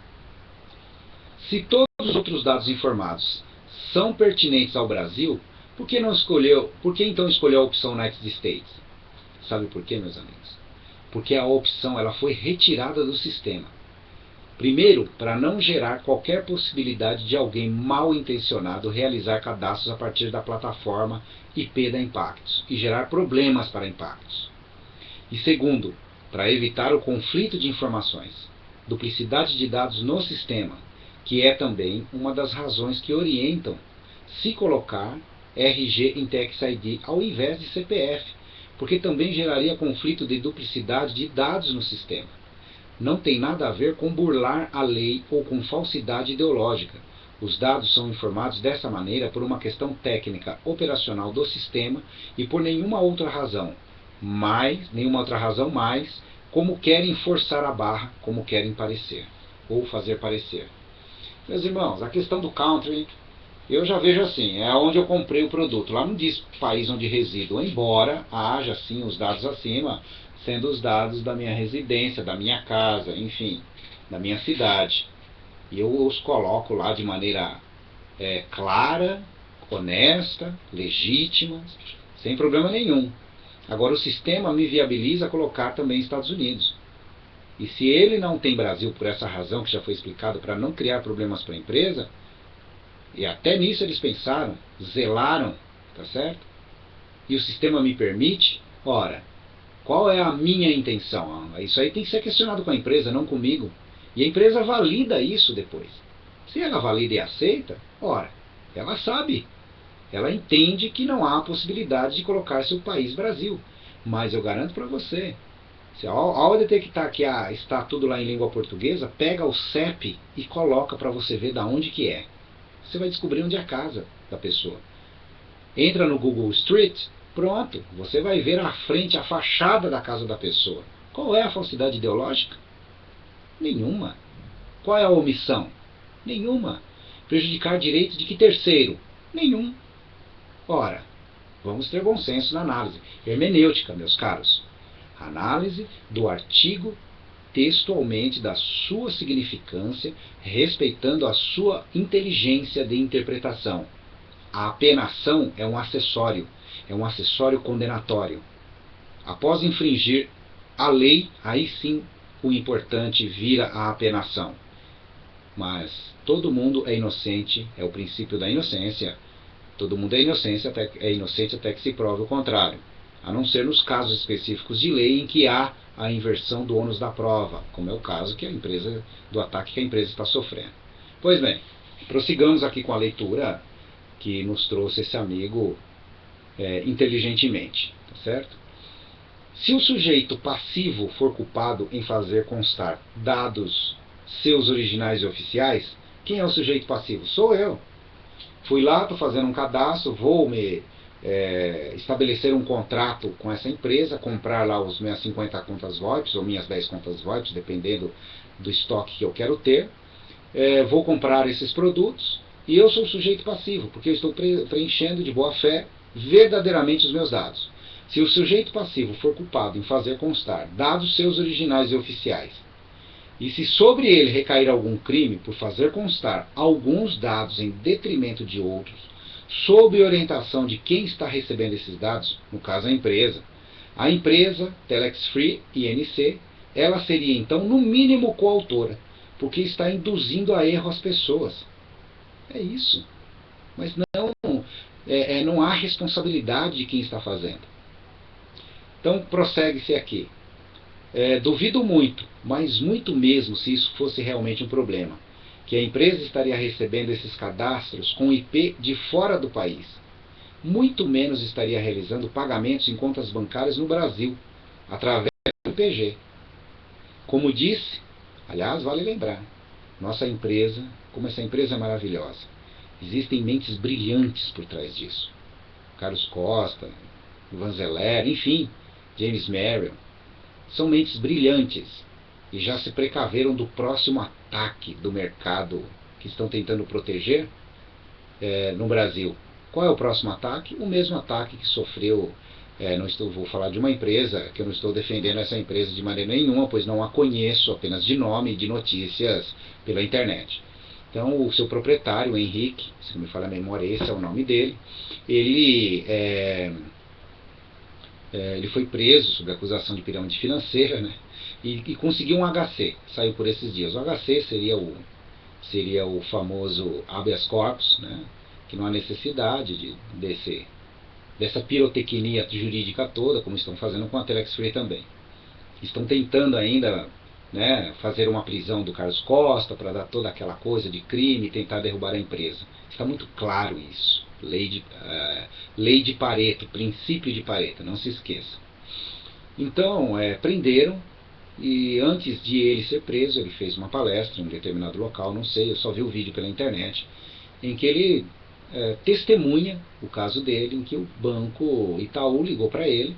se todos os outros dados informados são pertinentes ao Brasil, por que então escolheu a opção United States? Sabe por quê, meus amigos? Porque a opção ela foi retirada do sistema. Primeiro, para não gerar qualquer possibilidade de alguém mal intencionado realizar cadastros a partir da plataforma IP da Impactus e gerar problemas para a Impactus. E segundo, para evitar o conflito de informações, duplicidade de dados no sistema, que é também uma das razões que orientam se colocar RG em Tax ID ao invés de CPF, porque também geraria conflito de duplicidade de dados no sistema. Não tem nada a ver com burlar a lei ou com falsidade ideológica. Os dados são informados dessa maneira por uma questão técnica operacional do sistema e por nenhuma outra razão mais, como querem forçar a barra, como querem parecer, ou fazer parecer. Meus irmãos, a questão do country, eu já vejo assim, é onde eu comprei o produto. Lá não diz país onde resido, embora haja sim os dados acima, sendo os dados da minha residência, da minha casa, enfim, da minha cidade. E eu os coloco lá de maneira clara, honesta, legítima, sem problema nenhum. Agora o sistema me viabiliza colocar também Estados Unidos. E se ele não tem Brasil por essa razão que já foi explicado, para não criar problemas para a empresa, e até nisso eles pensaram, zelaram, tá certo? E o sistema me permite, ora, qual é a minha intenção? Isso aí tem que ser questionado com a empresa, não comigo. E a empresa valida isso depois. Se ela valida e aceita, ora, ela sabe. Ela entende que não há possibilidade de colocar seu país Brasil. Mas eu garanto para você, se ao detectar que está tudo lá em língua portuguesa, pega o CEP e coloca para você ver da onde que é. Você vai descobrir onde é a casa da pessoa. Entra no Google Street, pronto, você vai ver à frente a fachada da casa da pessoa. Qual é a falsidade ideológica? Nenhuma. Qual é a omissão? Nenhuma. Prejudicar direitos de que terceiro? Nenhum. Ora, vamos ter bom senso na análise. Hermenêutica, meus caros. Análise do artigo textualmente da sua significância, respeitando a sua inteligência de interpretação. A apenação é um acessório condenatório. Após infringir a lei, aí sim o importante vira a apenação. Mas todo mundo é inocente, é o princípio da inocência. Todo mundo é inocente até que se prove o contrário. A não ser nos casos específicos de lei em que há a inversão do ônus da prova, como é o caso do ataque que a empresa está sofrendo. Pois bem, prossigamos aqui com a leitura que nos trouxe esse amigo inteligentemente, tá certo? Se o sujeito passivo for culpado em fazer constar dados seus originais e oficiais, quem é o sujeito passivo? Sou eu. Fui lá, estou fazendo um cadastro, vou me estabelecer um contrato com essa empresa, comprar lá os minhas 50 contas VoIPs ou minhas 10 contas VoIPs, dependendo do estoque que eu quero ter. Vou comprar esses produtos e eu sou o sujeito passivo, porque eu estou preenchendo de boa fé verdadeiramente os meus dados. Se o sujeito passivo for culpado em fazer constar dados seus originais e oficiais, e se sobre ele recair algum crime por fazer constar alguns dados em detrimento de outros, sob orientação de quem está recebendo esses dados, no caso a empresa, Telex Free, INC, ela seria então no mínimo coautora, porque está induzindo a erro as pessoas. É isso. Mas não há responsabilidade de quem está fazendo. Então prossegue-se aqui. Duvido muito, mas muito mesmo, se isso fosse realmente um problema, que a empresa estaria recebendo esses cadastros com IP de fora do país. Muito menos estaria realizando pagamentos em contas bancárias no Brasil, através do IPG. Como disse, aliás, vale lembrar, nossa empresa, como essa empresa é maravilhosa, existem mentes brilhantes por trás disso. Carlos Costa, Ivan Zeller, enfim, James Merrill, são mentes brilhantes e já se precaveram do próximo ataque do mercado que estão tentando proteger no Brasil. Qual é o próximo ataque? O mesmo ataque que sofreu, vou falar de uma empresa, que eu não estou defendendo essa empresa de maneira nenhuma, pois não a conheço, apenas de nome e de notícias pela internet. Então, o seu proprietário, o Henrique, se não me falha a memória, esse é o nome dele, ele foi preso sob acusação de pirâmide financeira, né? E conseguiu um HC, saiu por esses dias. O HC seria o famoso habeas corpus, né? Que não há necessidade dessa pirotecnia jurídica toda, como estão fazendo com a Telex Free também. Estão tentando ainda, né, fazer uma prisão do Carlos Costa para dar toda aquela coisa de crime e tentar derrubar a empresa. Está muito claro isso. Lei de Pareto, princípio de Pareto, não se esqueça. Então, prenderam, e antes de ele ser preso, ele fez uma palestra em um determinado local, não sei, eu só vi o vídeo pela internet, em que ele testemunha o caso dele, em que o banco Itaú ligou para ele,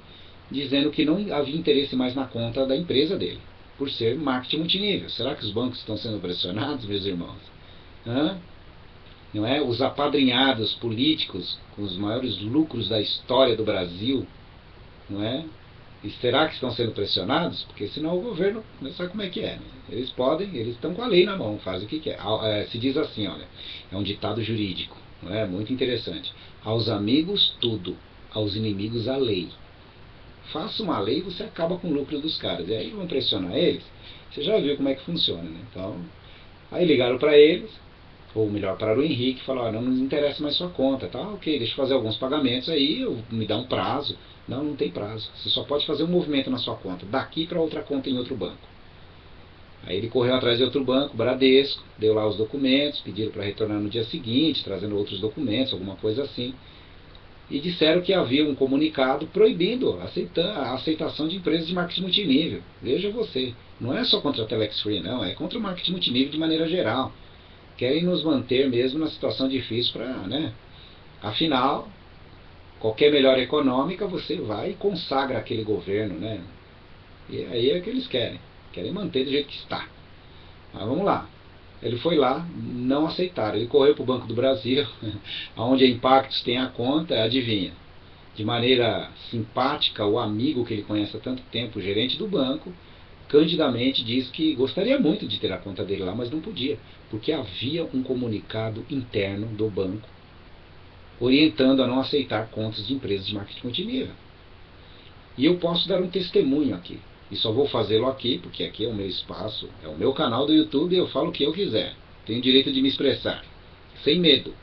dizendo que não havia interesse mais na conta da empresa dele, por ser marketing multinível. Será que os bancos estão sendo pressionados, meus irmãos? Não é? Os apadrinhados políticos com os maiores lucros da história do Brasil, não é? E será que estão sendo pressionados? Porque senão o governo, sabe como é que é, né? Eles estão com a lei na mão, fazem o que quer. Se diz assim, olha, é um ditado jurídico, não é? Muito interessante. Aos amigos tudo, aos inimigos a lei. Faça uma lei e você acaba com o lucro dos caras. E aí vão pressionar eles. Você já viu como é que funciona, né? Então, aí ligaram para eles, ou melhor, para o Henrique, e falaram, não nos interessa mais sua conta, tá? Ok, deixa eu fazer alguns pagamentos aí, me dá um prazo. Não tem prazo. Você só pode fazer um movimento na sua conta, daqui para outra conta em outro banco. Aí ele correu atrás de outro banco, Bradesco, deu lá os documentos, pediram para retornar no dia seguinte, trazendo outros documentos, alguma coisa assim. E disseram que havia um comunicado proibindo a aceitação de empresas de marketing multinível. Veja você, não é só contra a Telex Free, não, é contra o marketing multinível de maneira geral. Querem nos manter mesmo na situação difícil para, né? Afinal, qualquer melhora econômica você vai e consagra aquele governo, né? E aí é o que eles querem manter do jeito que está. Mas vamos lá. Ele foi lá, não aceitaram. Ele correu para o Banco do Brasil, onde a Impactos tem a conta, adivinha? De maneira simpática, o amigo que ele conhece há tanto tempo, o gerente do banco, candidamente diz que gostaria muito de ter a conta dele lá, mas não podia, porque havia um comunicado interno do banco orientando a não aceitar contas de empresas de marketing multinível. E eu posso dar um testemunho aqui. E só vou fazê-lo aqui, porque aqui é o meu espaço, é o meu canal do YouTube e eu falo o que eu quiser. Tenho o direito de me expressar, sem medo.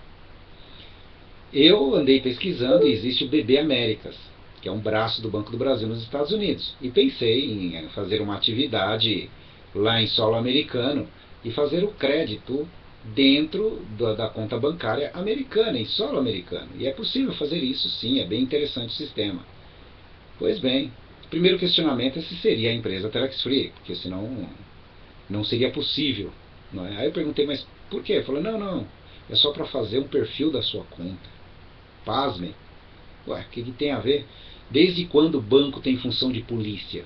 Eu andei pesquisando e existe o BB Américas, que é um braço do Banco do Brasil nos Estados Unidos. E pensei em fazer uma atividade lá em solo americano e fazer o crédito dentro da conta bancária americana, em solo americano. E é possível fazer isso, sim, é bem interessante o sistema. Pois bem, o primeiro questionamento é se seria a empresa Telex Free, porque senão não seria possível. Não é? Aí eu perguntei, mas por quê? Ele falou, não, é só para fazer um perfil da sua conta. Pasmem. Ué, o que tem a ver? Desde quando o banco tem função de polícia?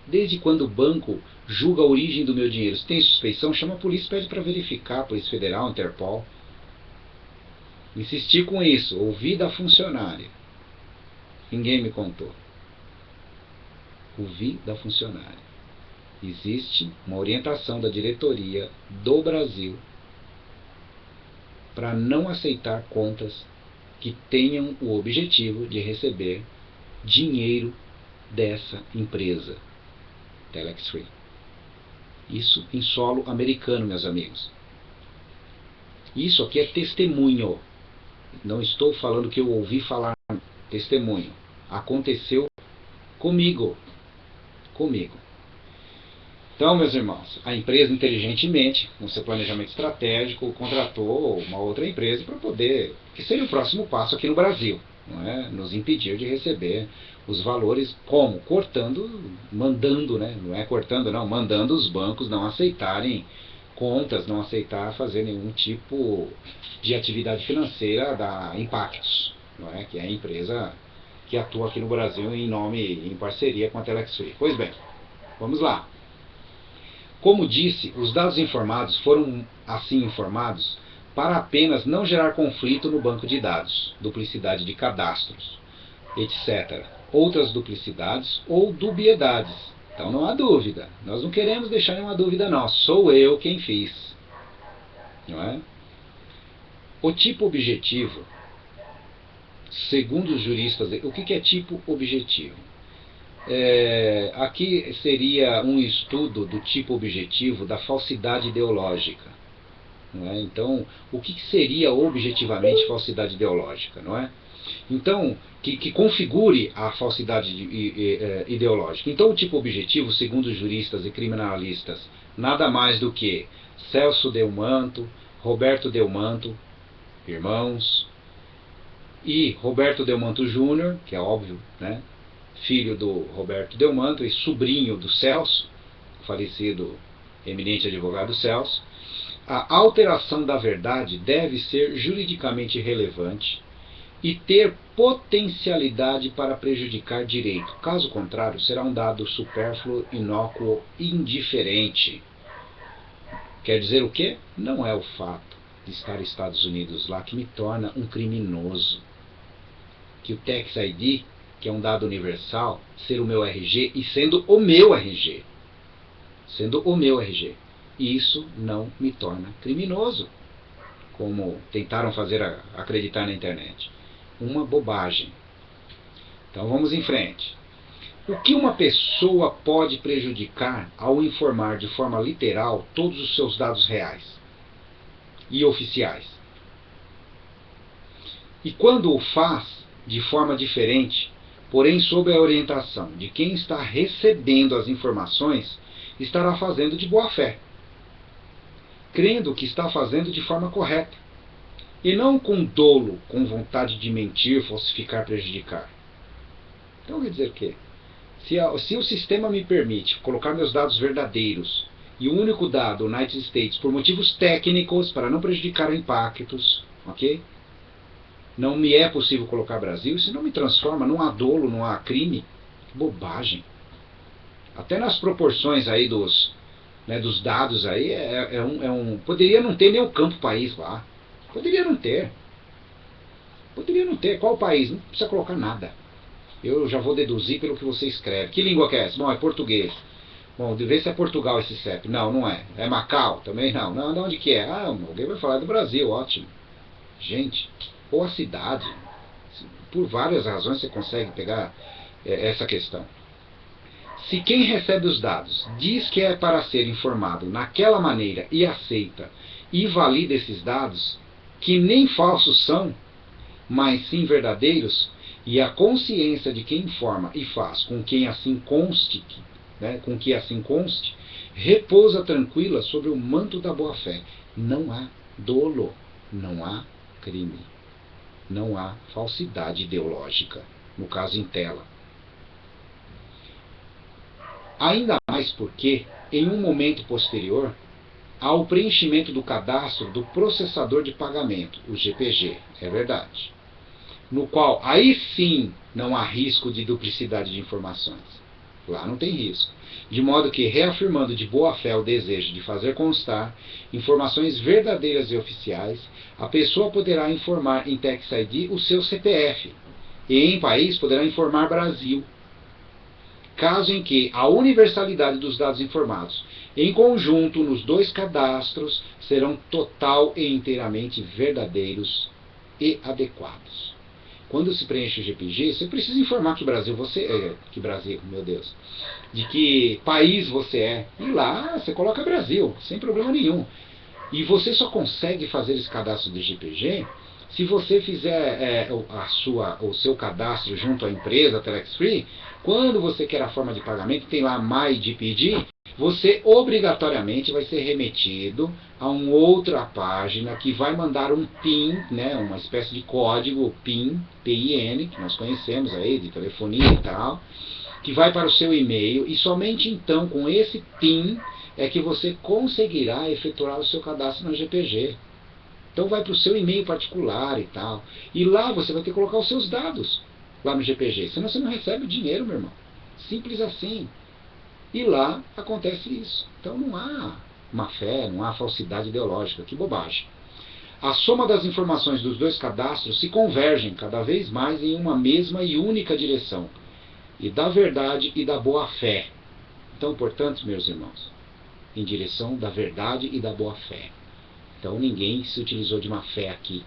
Desde quando o banco julga a origem do meu dinheiro? Se tem suspeição, chama a polícia e pede para verificar, Polícia Federal, Interpol. Insisti com isso, ouvi da funcionária. Ninguém me contou. Ouvi da funcionária. Existe uma orientação da diretoria do Brasil para não aceitar contas que tenham o objetivo de receber dinheiro dessa empresa, Telex Free. Isso em solo americano, meus amigos. Isso aqui é testemunho. Não estou falando que eu ouvi falar. Testemunho. Aconteceu comigo. Comigo. Então, meus irmãos, a empresa inteligentemente, com seu planejamento estratégico, contratou uma outra empresa para poder, que seria o próximo passo aqui no Brasil, não é? Nos impedir de receber os valores como? Cortando, mandando, né? Não é cortando não, mandando os bancos não aceitarem contas, não aceitar fazer nenhum tipo de atividade financeira da Impactos, não é? Que é a empresa que atua aqui no Brasil em parceria com a Telex Free. Pois bem, vamos lá. Como disse, os dados informados foram assim informados para apenas não gerar conflito no banco de dados, duplicidade de cadastros, etc. Outras duplicidades ou dubiedades. Então não há dúvida. Nós não queremos deixar nenhuma dúvida não. Sou eu quem fiz. Não é? O tipo objetivo, segundo os juristas, o que é tipo objetivo? Aqui seria um estudo do tipo objetivo da falsidade ideológica, não é? Então, o que seria objetivamente falsidade ideológica, não é? Então, que configure a falsidade ideológica. Então, o tipo objetivo, segundo os juristas e criminalistas, nada mais do que Celso Delmanto, Roberto Delmanto, irmãos, e Roberto Delmanto Júnior, que é óbvio, né? Filho do Roberto Delmanto e sobrinho do Celso, falecido eminente advogado Celso. A alteração da verdade deve ser juridicamente relevante e ter potencialidade para prejudicar direito. Caso contrário, será um dado supérfluo, inócuo, indiferente. Quer dizer o quê? Não é o fato de estar nos Estados Unidos lá que me torna um criminoso. Que o Tax ID, que é um dado universal, ser o meu RG e sendo o meu RG. Sendo o meu RG. Isso não me torna criminoso, como tentaram fazer acreditar na internet. Uma bobagem. Então vamos em frente. O que uma pessoa pode prejudicar ao informar de forma literal todos os seus dados reais e oficiais? E quando o faz de forma diferente, porém sob a orientação de quem está recebendo as informações, estará fazendo de boa fé, crendo que está fazendo de forma correta, e não com dolo, com vontade de mentir, falsificar, prejudicar. Então quer dizer que, se o sistema me permite colocar meus dados verdadeiros, e o único dado, United States, por motivos técnicos, para não prejudicar impactos, ok? Não me é possível colocar Brasil, isso não me transforma, não há dolo, não há crime. Que bobagem. Até nas proporções aí dos dados aí, poderia não ter nem o campo país lá. Poderia não ter. Poderia não ter. Qual país? Não precisa colocar nada. Eu já vou deduzir pelo que você escreve. Que língua que é essa? Bom, é português. Bom, de ver se é Portugal esse CEP. Não, não é. É Macau? Também não. Não, de onde que é? Ah, alguém vai falar do Brasil, ótimo. Gente, ou a cidade. Por várias razões você consegue pegar essa questão. Se quem recebe os dados diz que é para ser informado naquela maneira e aceita e valida esses dados, que nem falsos são, mas sim verdadeiros, e a consciência de quem informa e faz com que assim conste, repousa tranquila sobre o manto da boa-fé. Não há dolo, não há crime, não há falsidade ideológica, no caso em tela. Ainda mais porque, em um momento posterior, há o preenchimento do cadastro do processador de pagamento, o GPG, é verdade, no qual aí sim não há risco de duplicidade de informações. Lá não tem risco. De modo que, reafirmando de boa fé o desejo de fazer constar informações verdadeiras e oficiais, a pessoa poderá informar em Tax ID o seu CPF, e em país poderá informar Brasil. Caso em que a universalidade dos dados informados, em conjunto nos dois cadastros, serão total e inteiramente verdadeiros e adequados. Quando se preenche o GPG, você precisa informar que Brasil você é, de que país você é. E lá você coloca Brasil, sem problema nenhum. E você só consegue fazer esse cadastro do GPG se você fizer o seu cadastro junto à empresa Telex Free. Quando você quer a forma de pagamento, tem lá MyGPD, você obrigatoriamente vai ser remetido a uma outra página que vai mandar um PIN, né, uma espécie de código PIN, PIN, que nós conhecemos aí de telefonia e tal, que vai para o seu e-mail, e somente então com esse PIN é que você conseguirá efetuar o seu cadastro na GPG. Então vai para o seu e-mail particular e tal. E lá você vai ter que colocar os seus dados lá no GPG. Senão você não recebe o dinheiro, meu irmão. Simples assim. E lá acontece isso. Então não há má fé, não há falsidade ideológica. Que bobagem. A soma das informações dos dois cadastros se convergem cada vez mais em uma mesma e única direção. E da verdade e da boa fé. Então, portanto, meus irmãos, em direção da verdade e da boa fé. Então ninguém se utilizou de má fé aqui.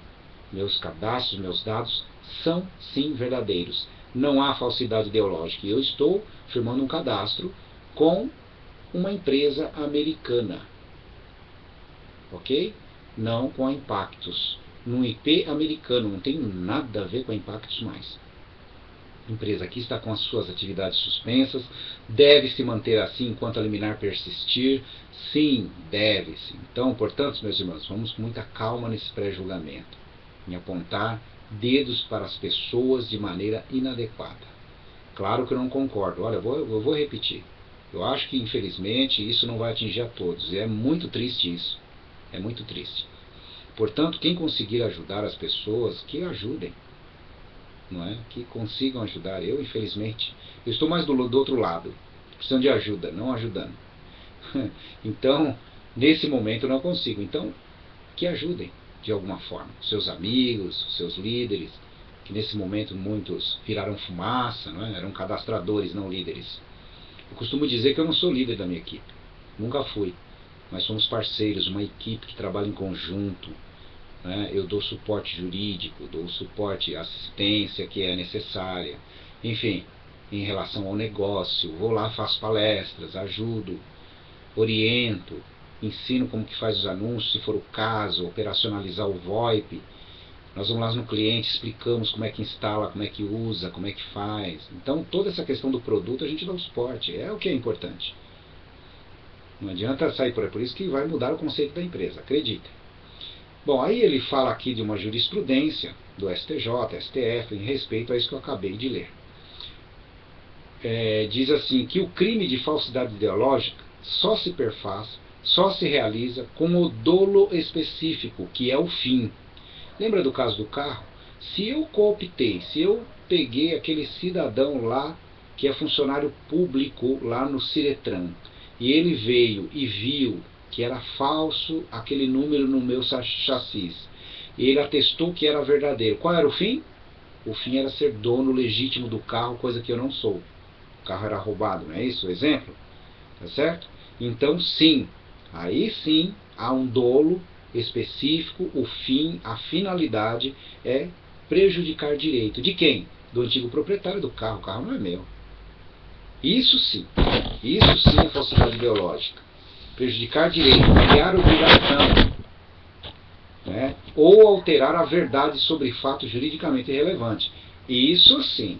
Meus cadastros, meus dados são sim verdadeiros. Não há falsidade ideológica. Eu estou firmando um cadastro com uma empresa americana. Ok? Não com a Impactus. Num IP americano. Não tem nada a ver com a Impactus mais. A empresa aqui está com as suas atividades suspensas, deve se manter assim enquanto a liminar persistir. Sim, deve-se. Então, portanto, meus irmãos, vamos com muita calma nesse pré-julgamento, em apontar dedos para as pessoas de maneira inadequada. Claro que eu não concordo. Olha, eu vou repetir. Eu acho que, infelizmente, isso não vai atingir a todos. E é muito triste isso. É muito triste. Portanto, quem conseguir ajudar as pessoas, que ajudem. Não é? Que consigam ajudar. Eu, infelizmente, eu estou mais do outro lado, precisando de ajuda, não ajudando. Então, nesse momento eu não consigo. Então, que ajudem de alguma forma. Seus amigos, seus líderes, que nesse momento muitos viraram fumaça, não é? Eram cadastradores, não líderes. Eu costumo dizer que eu não sou líder da minha equipe, nunca fui, mas somos parceiros, uma equipe que trabalha em conjunto. Eu dou suporte jurídico, dou suporte, assistência que é necessária, enfim, em relação ao negócio, vou lá, faço palestras, ajudo, oriento, ensino como que faz os anúncios, se for o caso, operacionalizar o VoIP. Nós vamos lá no cliente, explicamos como é que instala, como é que usa, como é que faz. Então toda essa questão do produto a gente dá o suporte, é o que é importante. Não adianta sair por isso que vai mudar o conceito da empresa, acredite. Bom, aí ele fala aqui de uma jurisprudência do STJ, STF, em respeito a isso que eu acabei de ler. Diz assim, que o crime de falsidade ideológica só se perfaz, só se realiza com o dolo específico, que é o fim. Lembra do caso do carro? Se eu cooptei, se eu peguei aquele cidadão lá, que é funcionário público lá no Ciretran, e ele veio e viu que era falso aquele número no meu chassi, e ele atestou que era verdadeiro. Qual era o fim? O fim era ser dono legítimo do carro, coisa que eu não sou. O carro era roubado, não é isso o exemplo? Tá certo? Então sim, aí sim há um dolo específico, o fim, a finalidade é prejudicar direito. De quem? Do antigo proprietário do carro. O carro não é meu. Isso sim é falsidade ideológica. Prejudicar direito, criar obrigação, né? Ou alterar a verdade sobre fato juridicamente relevante. Isso sim.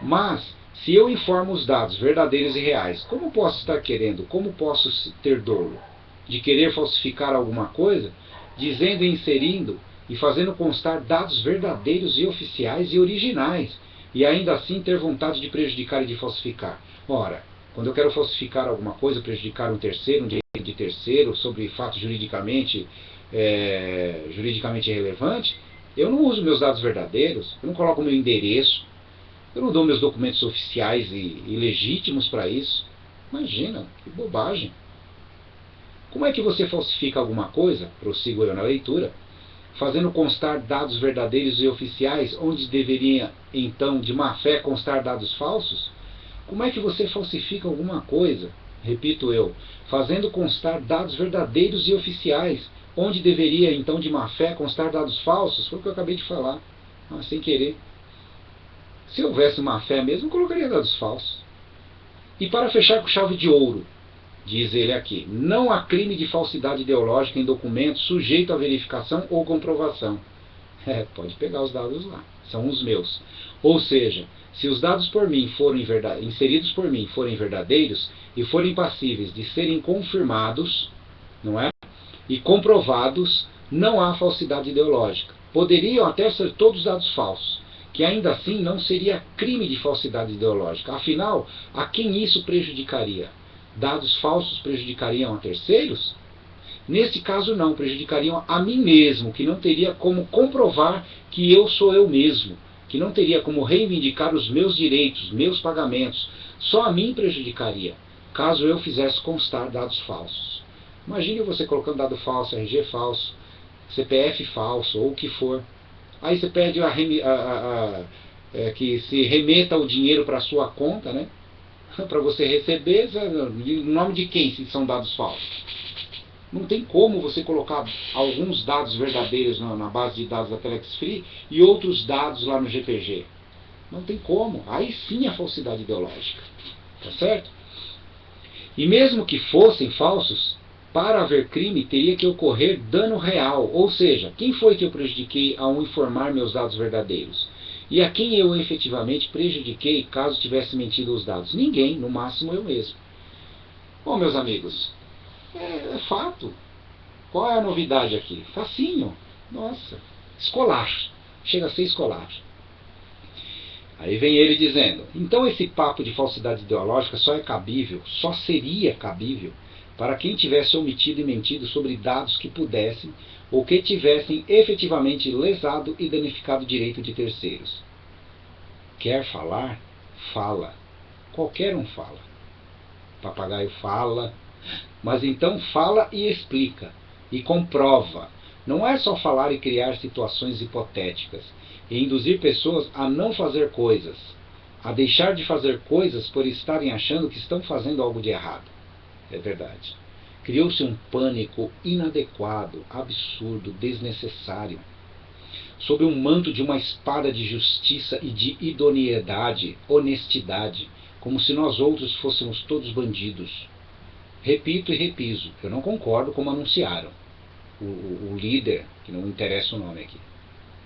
Mas, se eu informo os dados verdadeiros e reais, como posso estar querendo, como posso ter dolo de querer falsificar alguma coisa, dizendo e inserindo e fazendo constar dados verdadeiros e oficiais e originais, e ainda assim ter vontade de prejudicar e de falsificar? Ora, quando eu quero falsificar alguma coisa, prejudicar um terceiro, um direito de terceiro, sobre fato juridicamente relevante, eu não uso meus dados verdadeiros, eu não coloco meu endereço, eu não dou meus documentos oficiais e legítimos para isso. Imagina, que bobagem. Como é que você falsifica alguma coisa, prossigo eu na leitura, fazendo constar dados verdadeiros e oficiais, onde deveria, então, de má fé, constar dados falsos? Como é que você falsifica alguma coisa, repito eu, fazendo constar dados verdadeiros e oficiais, onde deveria, então, de má fé, constar dados falsos? Foi o que eu acabei de falar, sem querer. Se houvesse má fé mesmo, eu colocaria dados falsos. E para fechar com chave de ouro, Diz ele aqui: não há crime de falsidade ideológica em documentos sujeito a verificação ou comprovação. Pode pegar os dados lá, são os meus. Ou seja, se os dados por mim inseridos por mim forem verdadeiros e forem passíveis de serem confirmados, não é? E comprovados, não há falsidade ideológica. Poderiam até ser todos dados falsos, que ainda assim não seria crime de falsidade ideológica. Afinal, a quem isso prejudicaria? Dados falsos prejudicariam a terceiros? Nesse caso não, prejudicariam a mim mesmo, que não teria como comprovar que eu sou eu mesmo, que não teria como reivindicar os meus direitos, meus pagamentos. Só a mim prejudicaria, caso eu fizesse constar dados falsos. Imagine você colocando dado falso, RG falso, CPF falso, ou o que for. Aí você pede que se remeta o dinheiro para a sua conta, né? Para você receber, em nome de quem se são dados falsos? Não tem como você colocar alguns dados verdadeiros na base de dados da Telex Free e outros dados lá no GPG. Não tem como. Aí sim a falsidade ideológica. Tá certo? E mesmo que fossem falsos, para haver crime teria que ocorrer dano real. Ou seja, quem foi que eu prejudiquei ao informar meus dados verdadeiros? E a quem eu efetivamente prejudiquei caso tivesse mentido os dados? Ninguém, no máximo eu mesmo. Bom, meus amigos, é fato. Qual é a novidade aqui? Facinho. Nossa, escolar. Chega a ser escolar. Aí vem ele dizendo: então esse papo de falsidade ideológica só é cabível, só seria cabível, para quem tivesse omitido e mentido sobre dados que pudessem ou que tivessem efetivamente lesado e danificado o direito de terceiros. Quer falar? Fala. Qualquer um fala. Papagaio fala. Mas então fala e explica. E comprova. Não é só falar e criar situações hipotéticas. E induzir pessoas a não fazer coisas. A deixar de fazer coisas por estarem achando que estão fazendo algo de errado. É verdade. Criou-se um pânico inadequado, absurdo, desnecessário. Sob um manto de uma espada de justiça e de idoneidade, honestidade, como se nós outros fôssemos todos bandidos. Repito e repiso, eu não concordo como anunciaram. O líder, que não me interessa o nome aqui,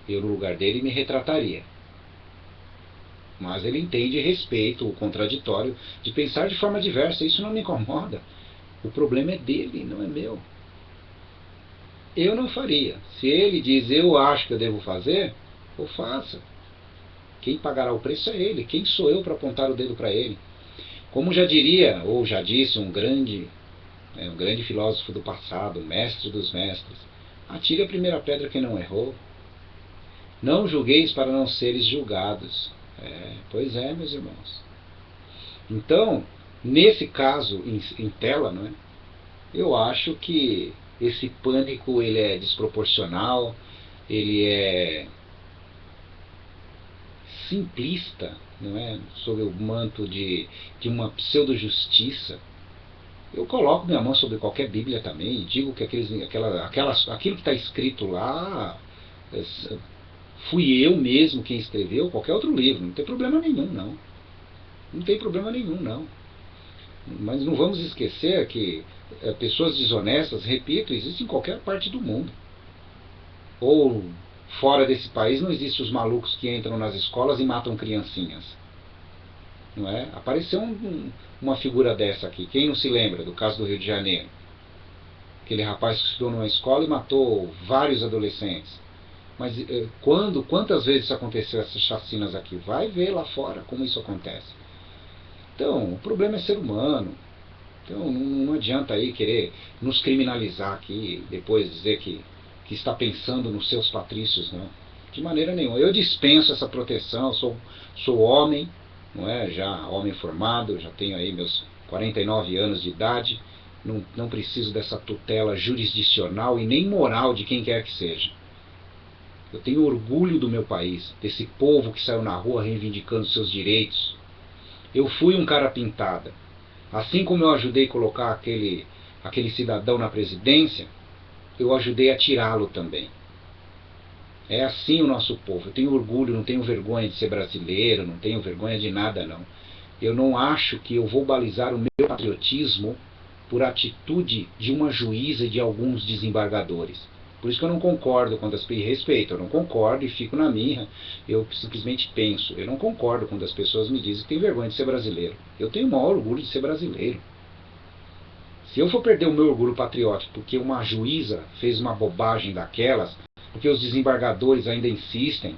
eu no lugar dele me retrataria. Mas ele entende e respeita o contraditório de pensar de forma diversa, isso não me incomoda. O problema é dele, não é meu. Eu não faria. Se ele diz eu acho que eu devo fazer, eu faça. Quem pagará o preço é ele. Quem sou eu para apontar o dedo para ele? Como já diria, ou já disse um grande filósofo do passado, mestre dos mestres: atire a primeira pedra quem não errou. Não julgueis para não seres julgados. Pois é, meus irmãos. Então, nesse caso em tela, não é? Eu acho que esse pânico ele é desproporcional, ele é simplista, não é? Sob o manto de uma pseudo-justiça. Eu coloco minha mão sobre qualquer Bíblia também e digo que aquilo que está escrito lá fui eu mesmo quem escreveu, qualquer outro livro. Não tem problema nenhum, não. Não tem problema nenhum, não. Mas não vamos esquecer que pessoas desonestas, repito, existem em qualquer parte do mundo. Ou fora desse país não existem os malucos que entram nas escolas e matam criancinhas. Não é? Apareceu uma figura dessa aqui. Quem não se lembra do caso do Rio de Janeiro? Aquele rapaz que estudou numa escola e matou vários adolescentes. Mas quantas vezes aconteceu essas chacinas aqui? Vai ver lá fora como isso acontece. Então, o problema é ser humano. Então, não adianta aí querer nos criminalizar aqui, depois dizer que está pensando nos seus patrícios, não. De maneira nenhuma. Eu dispenso essa proteção, sou homem, não é? Já homem formado, já tenho aí meus 49 anos de idade, não preciso dessa tutela jurisdicional e nem moral de quem quer que seja. Eu tenho orgulho do meu país, desse povo que saiu na rua reivindicando seus direitos. Eu fui um cara pintada. Assim como eu ajudei a colocar aquele cidadão na presidência, eu ajudei a tirá-lo também. É assim o nosso povo. Eu tenho orgulho, não tenho vergonha de ser brasileiro, não tenho vergonha de nada, não. Eu não acho que eu vou balizar o meu patriotismo por atitude de uma juíza e de alguns desembargadores. Por isso que eu não concordo quando as pessoas respeitam, eu não concordo e fico na minha, eu simplesmente penso, eu não concordo quando as pessoas me dizem que tem vergonha de ser brasileiro. Eu tenho o maior orgulho de ser brasileiro. Se eu for perder o meu orgulho patriótico porque uma juíza fez uma bobagem daquelas, porque os desembargadores ainda insistem,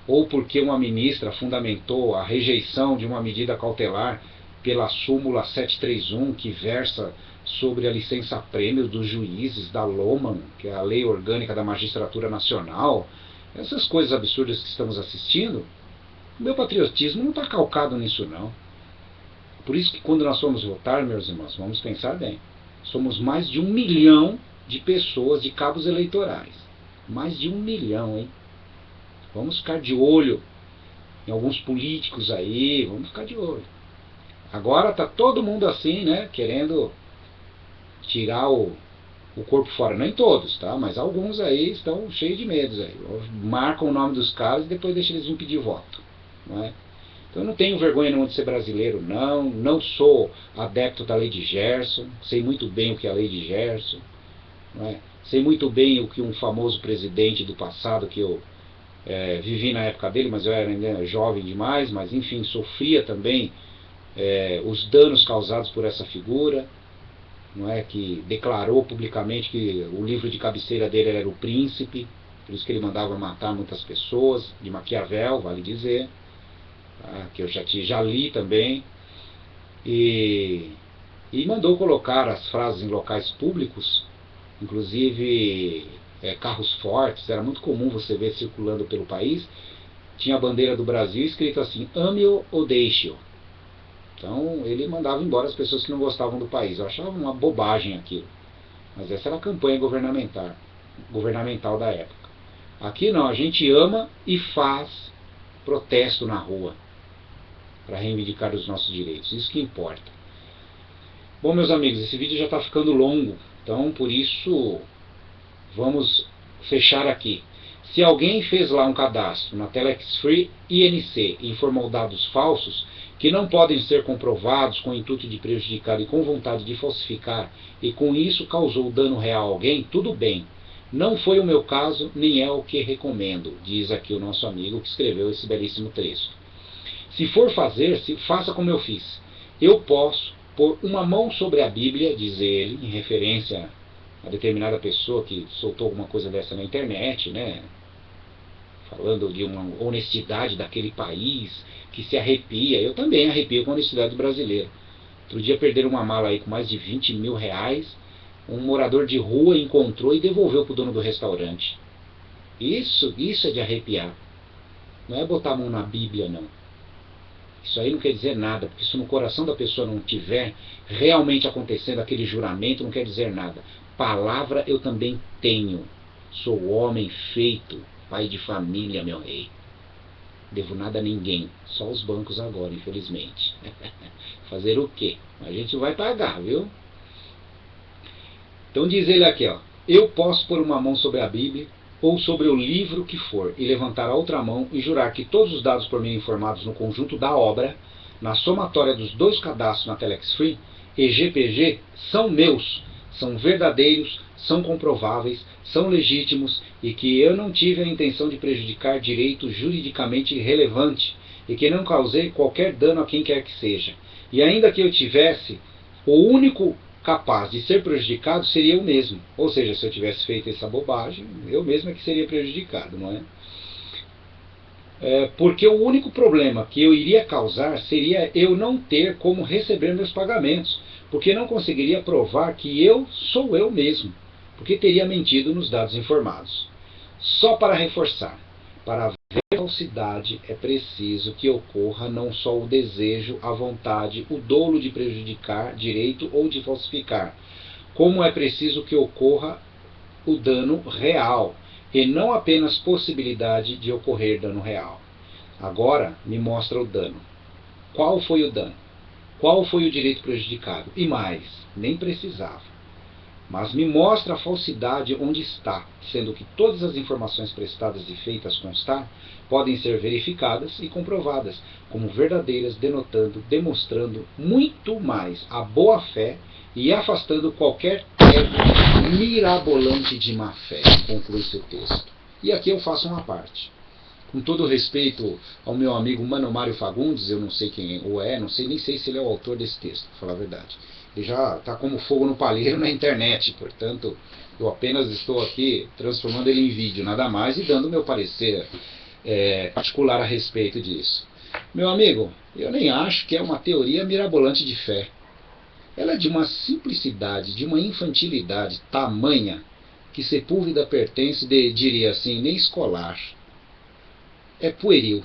ou porque uma ministra fundamentou a rejeição de uma medida cautelar pela súmula 731, que versa sobre a licença-prêmio dos juízes da LOMAN, que é a Lei Orgânica da Magistratura Nacional, essas coisas absurdas que estamos assistindo, o meu patriotismo não está calcado nisso não. Por isso que quando nós formos votar, meus irmãos, vamos pensar bem. Somos mais de 1 milhão de pessoas, de cabos eleitorais. Mais de 1 milhão, hein? Vamos ficar de olho em alguns políticos aí, vamos ficar de olho. Agora está todo mundo assim, né, querendo tirar o corpo fora. Nem todos, tá? Mas alguns aí estão cheios de medos aí. Marcam o nome dos caras e depois deixam eles vir pedir voto, não é? Então eu não tenho vergonha nenhuma de ser brasileiro, não sou adepto da lei de Gerson, sei muito bem o que é a lei de Gerson, não é? Sei muito bem o que um famoso presidente do passado, que eu vivi na época dele, mas eu era ainda jovem demais, mas enfim, sofria também os danos causados por essa figura, não é? Que declarou publicamente que o livro de cabeceira dele era O Príncipe, por isso que ele mandava matar muitas pessoas, de Maquiavel, vale dizer. Que eu já li também, e mandou colocar as frases em locais públicos, inclusive carros fortes. Era muito comum você ver circulando pelo país, tinha a bandeira do Brasil escrito assim, ame-o ou deixe-o. Então ele mandava embora as pessoas que não gostavam do país. Eu achava uma bobagem aquilo, mas essa era a campanha governamental da época. Aqui não, a gente ama e faz protesto na rua para reivindicar os nossos direitos, isso que importa. Bom, meus amigos, esse vídeo já está ficando longo, então por isso vamos fechar aqui. Se alguém fez lá um cadastro na Telex Free INC e informou dados falsos, que não podem ser comprovados com o intuito de prejudicar e com vontade de falsificar, e com isso causou dano real a alguém, tudo bem. Não foi o meu caso, nem é o que recomendo, diz aqui o nosso amigo que escreveu esse belíssimo texto. Se for fazer, faça como eu fiz. Eu posso pôr uma mão sobre a Bíblia, diz ele, em referência a determinada pessoa que soltou alguma coisa dessa na internet, né? Falando de uma honestidade daquele país que se arrepia. Eu também arrepio com a honestidade do brasileiro. Outro dia perderam uma mala aí com mais de 20 mil reais. Um morador de rua encontrou e devolveu para o dono do restaurante. Isso é de arrepiar. Não é botar a mão na Bíblia, não. Isso aí não quer dizer nada, porque se no coração da pessoa não tiver realmente acontecendo aquele juramento, não quer dizer nada. Palavra eu também tenho. Sou homem feito, pai de família, meu rei. Devo nada a ninguém, só os bancos agora, infelizmente. Fazer o quê? A gente vai pagar, viu? Então diz ele aqui, ó, eu posso pôr uma mão sobre a Bíblia ou sobre o livro que for, e levantar a outra mão e jurar que todos os dados por mim informados no conjunto da obra, na somatória dos 2 cadastros na Telex Free e GPG, são meus, são verdadeiros, são comprováveis, são legítimos, e que eu não tive a intenção de prejudicar direito juridicamente relevante, e que não causei qualquer dano a quem quer que seja. E ainda que eu tivesse, o único capaz de ser prejudicado seria eu mesmo. Ou seja, se eu tivesse feito essa bobagem, eu mesmo é que seria prejudicado, não é? Porque o único problema que eu iria causar seria eu não ter como receber meus pagamentos, porque não conseguiria provar que eu sou eu mesmo, porque teria mentido nos dados informados. Só para reforçar, para haver falsidade é preciso que ocorra não só o desejo, a vontade, o dolo de prejudicar direito ou de falsificar, como é preciso que ocorra o dano real, e não apenas possibilidade de ocorrer dano real. Agora me mostra o dano. Qual foi o dano? Qual foi o direito prejudicado? E mais, nem precisava. mas me mostra a falsidade onde está, sendo que todas as informações prestadas e feitas constar podem ser verificadas e comprovadas como verdadeiras, demonstrando muito mais a boa-fé e afastando qualquer ego mirabolante de má-fé, conclui-se o texto. E aqui eu faço uma parte. Com todo respeito ao meu amigo Mano Mário Fagundes, eu não sei quem é, não sei nem sei se ele é o autor desse texto, para falar a verdade. Ele já está como fogo no palheiro na internet, portanto, eu apenas estou aqui transformando ele em vídeo, nada mais, e dando meu parecer particular a respeito disso. Meu amigo, eu nem acho que é uma teoria mirabolante de fé. Ela é de uma simplicidade, de uma infantilidade tamanha, que Sepúlveda pertence, diria assim, nem escolar. É pueril.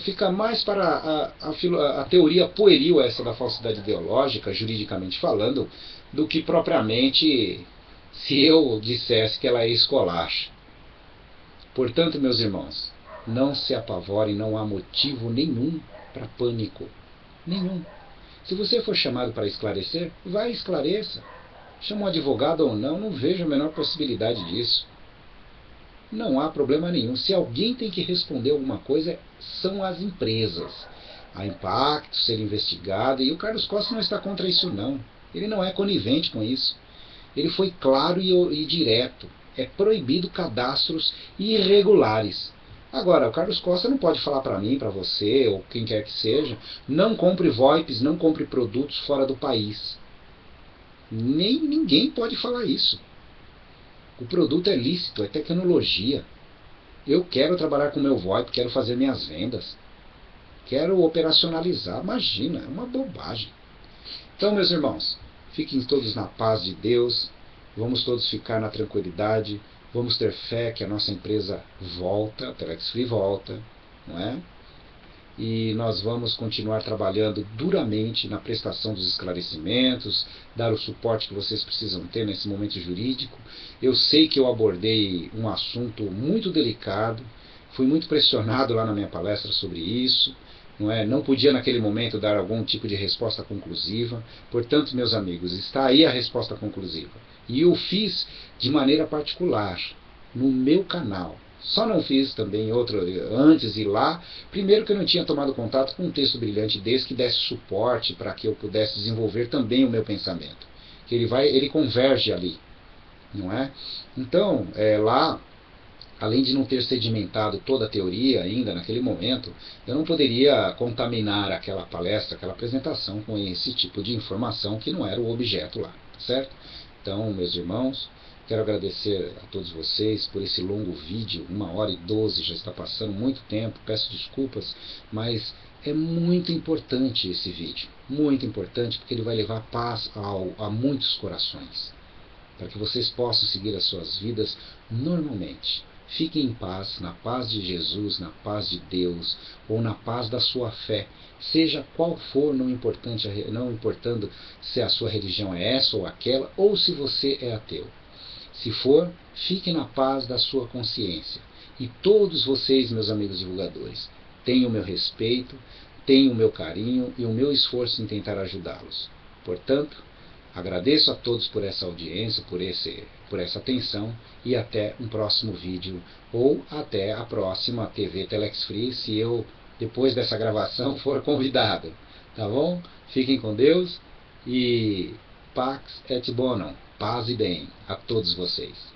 Fica mais para a teoria pueril, essa da falsidade ideológica, juridicamente falando, do que propriamente se eu dissesse que ela é escolar. Portanto, meus irmãos, não se apavorem, não há motivo nenhum para pânico. Nenhum. Se você for chamado para esclarecer, vai e esclareça. Chama um advogado ou não, não vejo a menor possibilidade disso. Não há problema nenhum. Se alguém tem que responder alguma coisa, são as empresas. Há impacto, ser investigado, e o Carlos Costa não está contra isso não. Ele não é conivente com isso. Ele foi claro e direto. É proibido cadastros irregulares. Agora, o Carlos Costa não pode falar para mim, para você, ou quem quer que seja, não compre VoIPs, não compre produtos fora do país. Ninguém pode falar isso. O produto é lícito, é tecnologia. Eu quero trabalhar com meu VoIP, quero fazer minhas vendas. Quero operacionalizar. Imagina, é uma bobagem. Então, meus irmãos, fiquem todos na paz de Deus. Vamos todos ficar na tranquilidade. Vamos ter fé que a nossa empresa volta, a Telex Free volta, não é? E nós vamos continuar trabalhando duramente na prestação dos esclarecimentos, dar o suporte que vocês precisam ter nesse momento jurídico. Eu sei que eu abordei um assunto muito delicado, fui muito pressionado lá na minha palestra sobre isso, não é? Não podia naquele momento dar algum tipo de resposta conclusiva. Portanto, meus amigos, está aí a resposta conclusiva. E eu fiz de maneira particular, no meu canal. Só não fiz também outro antes e lá. Primeiro que eu não tinha tomado contato com um texto brilhante desse que desse suporte para que eu pudesse desenvolver também o meu pensamento. Que ele converge ali, não é? Então, lá, além de não ter sedimentado toda a teoria ainda naquele momento, eu não poderia contaminar aquela palestra, aquela apresentação com esse tipo de informação que não era o objeto lá, certo? Então, meus irmãos, quero agradecer a todos vocês por esse longo vídeo, 1h12, já está passando muito tempo, peço desculpas, mas é muito importante esse vídeo, muito importante, porque ele vai levar paz a muitos corações, para que vocês possam seguir as suas vidas normalmente. Fiquem em paz, na paz de Jesus, na paz de Deus, ou na paz da sua fé, seja qual for, não importando se a sua religião é essa ou aquela, ou se você é ateu. Se for, fique na paz da sua consciência. E todos vocês, meus amigos divulgadores, tenham o meu respeito, tenham o meu carinho e o meu esforço em tentar ajudá-los. Portanto, agradeço a todos por essa audiência, por essa atenção, e até um próximo vídeo, ou até a próxima TV Telex Free, se eu, depois dessa gravação, for convidado. Tá bom? Fiquem com Deus e Pax et Bonum. Paz e bem a todos vocês.